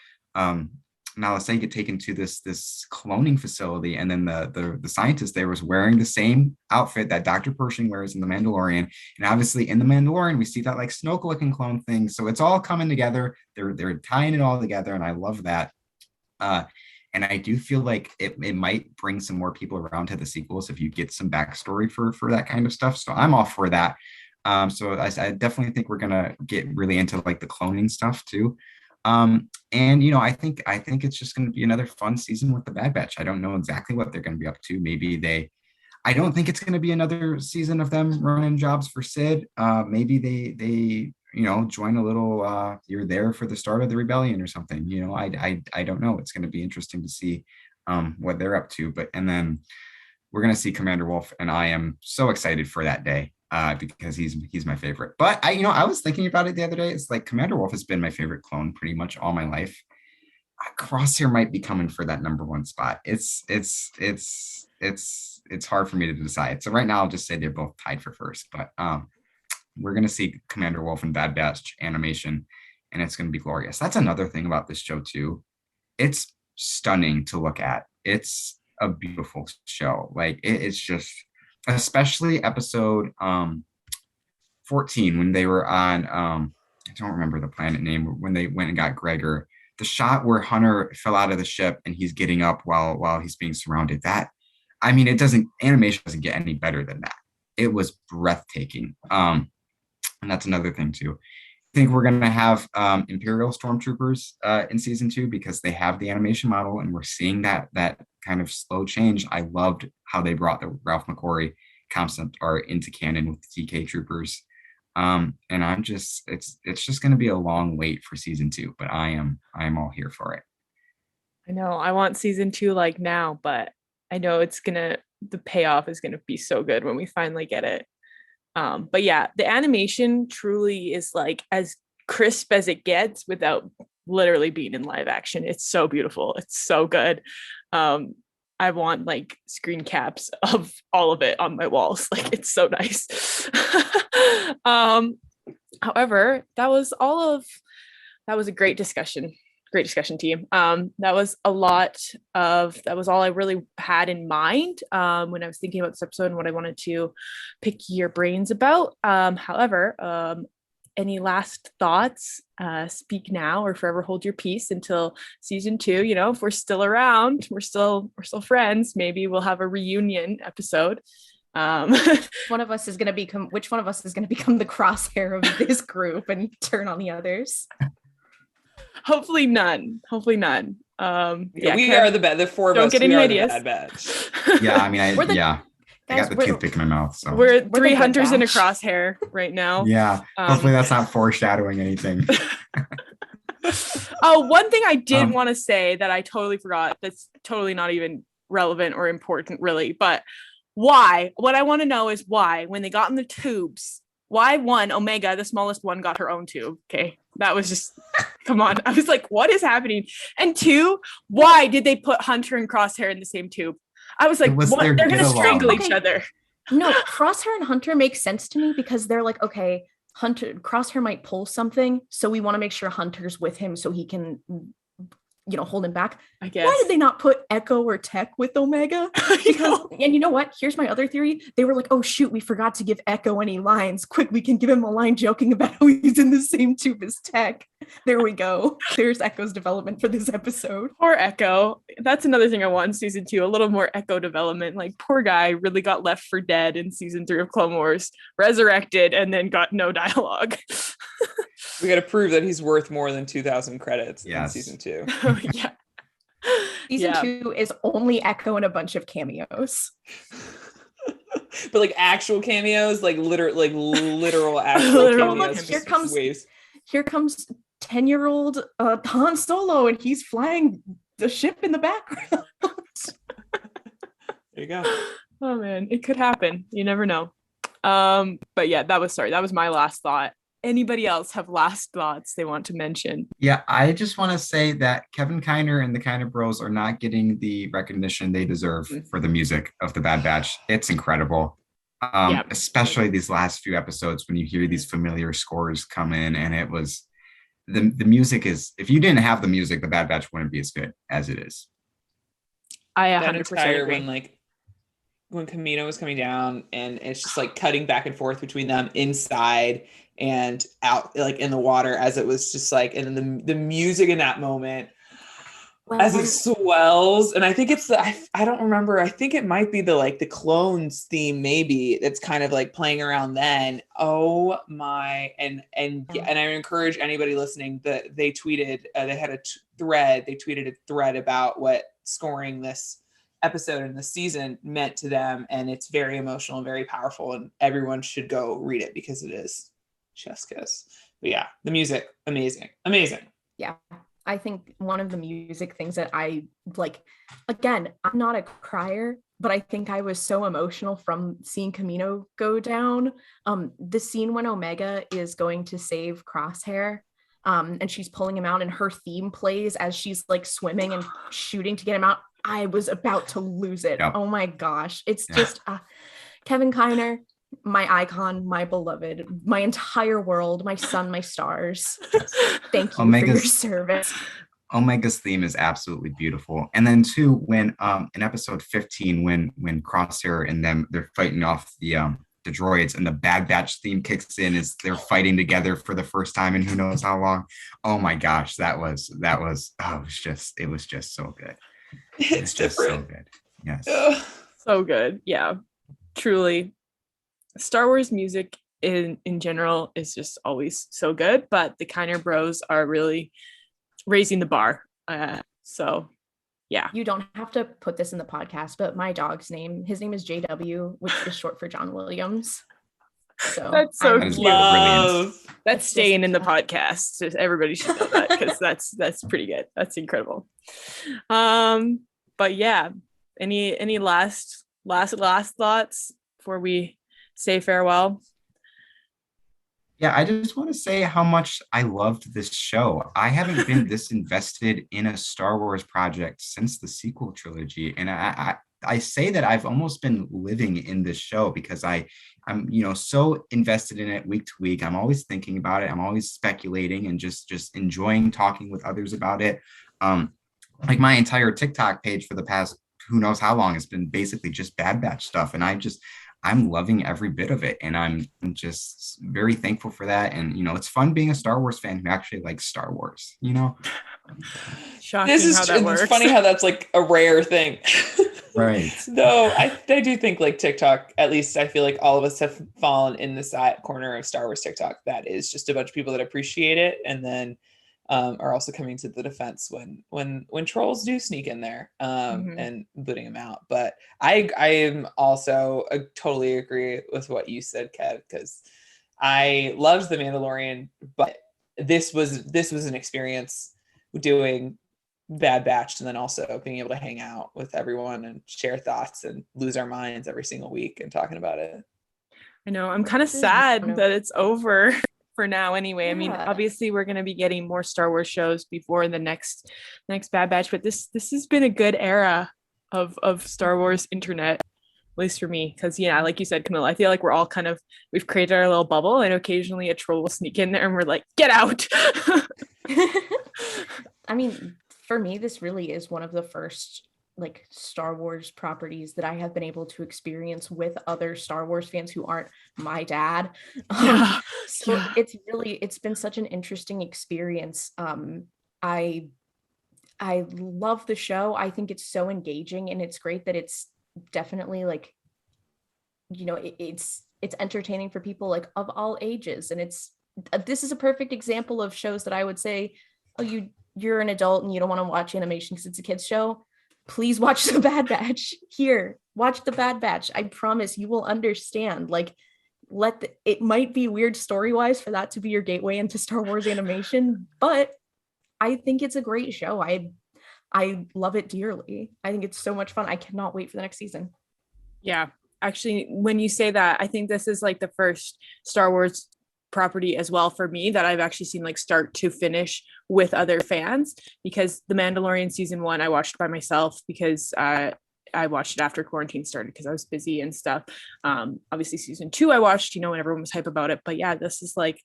Nala Se get taken to this cloning facility, and then the scientist there was wearing the same outfit that Dr. Pershing wears in The Mandalorian. And obviously in The Mandalorian, we see that like Snoke looking clone thing. So it's all coming together. They're tying it all together, and I love that. And I do feel like it might bring some more people around to the sequels if you get some backstory for that kind of stuff. So I'm all for that. So I definitely think we're gonna get really into like the cloning stuff too. And I think it's just gonna be another fun season with the Bad Batch. I don't know exactly what they're gonna be up to. Maybe I don't think it's gonna be another season of them running jobs for Sid. Maybe they join a little, you're there for the start of the rebellion or something. I don't know. It's going to be interesting to see what they're up to. And then we're going to see Commander Wolf, and I am so excited for that day because he's my favorite. But I was thinking about it the other day. It's like Commander Wolf has been my favorite clone pretty much all my life. Crosshair might be coming for that number one spot. It's hard for me to decide. So right now I'll just say they're both tied for first. But we're going to see Commander Wolf and Bad Batch animation, and it's going to be glorious. That's another thing about this show too. It's stunning to look at. It's a beautiful show. Like it's just, especially episode 14 when they were on, I don't remember the planet name, when they went and got Gregor. The shot where Hunter fell out of the ship and he's getting up while he's being surrounded. Animation doesn't get any better than that. It was breathtaking. And that's another thing too. I think we're going to have Imperial stormtroopers in season 2 because they have the animation model, and we're seeing that kind of slow change. I loved how they brought the Ralph McQuarrie concept art into canon with the TK troopers. And it's just going to be a long wait for season 2, but I am all here for it. I know I want season 2 like now, but I know the payoff is going to be so good when we finally get it. But yeah, the animation truly is like as crisp as it gets without literally being in live action. It's so beautiful. It's so good. I want like screen caps of all of it on my walls. Like it's so nice. However, that was a great discussion. Great discussion, team. That was all I really had in mind when I was thinking about this episode and what I wanted to pick your brains about. However, any last thoughts? Speak now or forever hold your peace until season 2. If we're still around, we're still friends. Maybe we'll have a reunion episode. Which one of us is going to become the crosshair of this group and turn on the others? Hopefully none. We Kev, are the four of don't us. get We any are ideas. the bad batch. Yeah, I mean, I Guys, got the toothpick in my mouth. So We're the three good hunters in a batch. crosshair right now. yeah, hopefully that's not foreshadowing anything. Oh, one thing I did want to say that I totally forgot, that's totally not even relevant or important really, but why? What I want to know is why, when they got in the tubes, why Omega, the smallest one, got her own tube? Okay, that was just, come on. I was like, what is happening? And two, why did they put Hunter and Crosshair in the same tube? I was like, what? They're going to strangle each other. No, Crosshair and Hunter make sense to me because they're like, okay, Crosshair might pull something, so we want to make sure Hunter's with him so he can, hold him back. I guess. Why did they not put Echo or Tech with Omega? Because, and you know what? Here's my other theory. They were like, oh shoot, we forgot to give Echo any lines. Quick, we can give him a line joking about how he's in the same tube as Tech. There we go. There's Echo's development for this episode. Poor Echo. That's another thing I want in season 2, a little more Echo development. Like, poor guy really got left for dead in season 3 of Clone Wars, resurrected, and then got no dialogue. We got to prove that he's worth more than 2,000 credits in Yes. season 2. Yeah. Season 2 is only Echo and a bunch of cameos. But like actual cameos, like literal actual Literal cameos. cameos. Here comes 10-year-old Han Solo, and he's flying the ship in the background. There you go. Oh man, it could happen. You never know. But yeah, that was my last thought. Anybody else have last thoughts they want to mention? Yeah, I just want to say that Kevin Kiner and the Kiner Bros are not getting the recognition they deserve for the music of the Bad Batch. It's incredible. Especially these last few episodes when you hear these familiar scores come in, and it was the music is, if you didn't have the music, the Bad Batch wouldn't be as good as it is. I That 100% entire agree. when Camino was coming down and it's just like cutting back and forth between them inside and out, like in the water, as it was just like, and then the music in that moment as it swells. And I think it's I don't remember, I think it might be the clones theme maybe that's kind of like playing around then. Oh my, and I encourage anybody listening that they tweeted they had they tweeted a thread about what scoring this episode in the season meant to them, and it's very emotional and very powerful, and everyone should go read it because it is chef's kiss. But yeah, the music, amazing. Yeah, I think one of the music things that I like, again, I'm not a crier, but I think I was so emotional from seeing Camino go down. The scene when Omega is going to save Crosshair, and she's pulling him out, and her theme plays as she's like swimming and shooting to get him out. I was about to lose it. Yep. Oh my gosh. It's just Kevin Kiner, my icon, my beloved, my entire world, my sun, my stars. Thank you for your service. Omega's theme is absolutely beautiful. And then too, when in episode 15, when Crosshair and them, they're fighting off the droids, and the Bad Batch theme kicks in as they're fighting together for the first time in who knows how long. Oh my gosh, it was just so good. It's different. So good. Yes. So good. Yeah, truly. Star Wars music in general is just always so good, but the Kiner Bros are really raising the bar. So yeah. You don't have to put this in the podcast, but my dog's name, his name is JW, which is short for John Williams. So that's so that cute. That's staying in the podcast. Just everybody should know that, because that's pretty good. That's incredible. But yeah, any last thoughts before we say farewell? Yeah, I just want to say how much I loved this show. I haven't been this invested in a Star Wars project since the sequel trilogy. And I say that I've almost been living in this show because I'm so invested in it week to week. I'm always thinking about it. I'm always speculating and just enjoying talking with others about it. Like my entire TikTok page for the past who knows how long has been basically just Bad Batch stuff. And I'm loving every bit of it. And I'm just very thankful for that. And, it's fun being a Star Wars fan who actually likes Star Wars, Shocking how that works. It's funny how that's like a rare thing. Right. Though I do think like TikTok, at least I feel like all of us have fallen in the side corner of Star Wars TikTok. That is just a bunch of people that appreciate it, and then are also coming to the defense when trolls do sneak in there and booting them out. But I am also totally agree with what you said, Kev, because I loved The Mandalorian, but this was an experience doing Bad Batch and then also being able to hang out with everyone and share thoughts and lose our minds every single week and talking about it. I know. I'm kind of sad that it's over for now anyway. I mean, obviously we're going to be getting more Star Wars shows before the next Bad Batch, but this has been a good era of Star Wars internet, at least for me, because like you said, Camila, I feel like we're all we've created our little bubble, and occasionally a troll will sneak in there and we're like, get out. I mean, for me, this really is one of the first like Star Wars properties that I have been able to experience with other Star Wars fans who aren't my dad. It's been such an interesting experience. I love the show. I think it's so engaging, and it's great that it's definitely like, it's entertaining for people like of all ages. And this is a perfect example of shows that I would say, oh, you're an adult and you don't want to watch animation because it's a kid's show. Please watch The Bad Batch. Here, watch The Bad Batch. I promise you will understand. Like, it might be weird story-wise for that to be your gateway into Star Wars animation, but I think it's a great show. I love it dearly. I think it's so much fun. I cannot wait for the next season. Yeah, actually, when you say that, I think this is like the first Star Wars property as well for me that I've actually seen like start to finish with other fans, because The Mandalorian season 1 I watched by myself because I watched it after quarantine started because I was busy and stuff. Obviously season 2 I watched, when everyone was hype about it, but yeah, this is like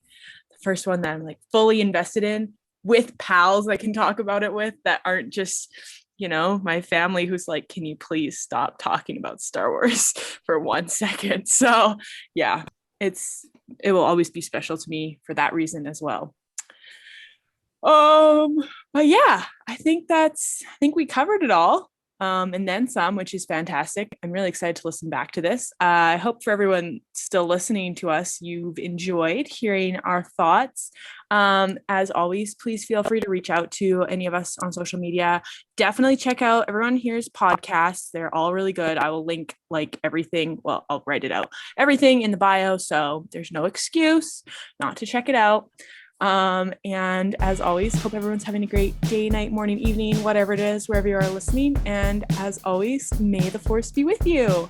the first one that I'm like fully invested in with pals I can talk about it with that aren't just my family who's like, can you please stop talking about Star Wars for 1 second? So yeah, it will always be special to me for that reason as well. But yeah, I think we covered it all. And then some, which is fantastic. I'm really excited to listen back to this. I hope for everyone still listening to us, you've enjoyed hearing our thoughts. As always, please feel free to reach out to any of us on social media. Definitely check out everyone here's podcasts. They're all really good. I will link like everything. Well, I'll write it out. Everything in the bio. So there's no excuse not to check it out. And as always, hope everyone's having a great day, night, morning, evening, whatever it is, wherever you are listening. And as always, may the force be with you.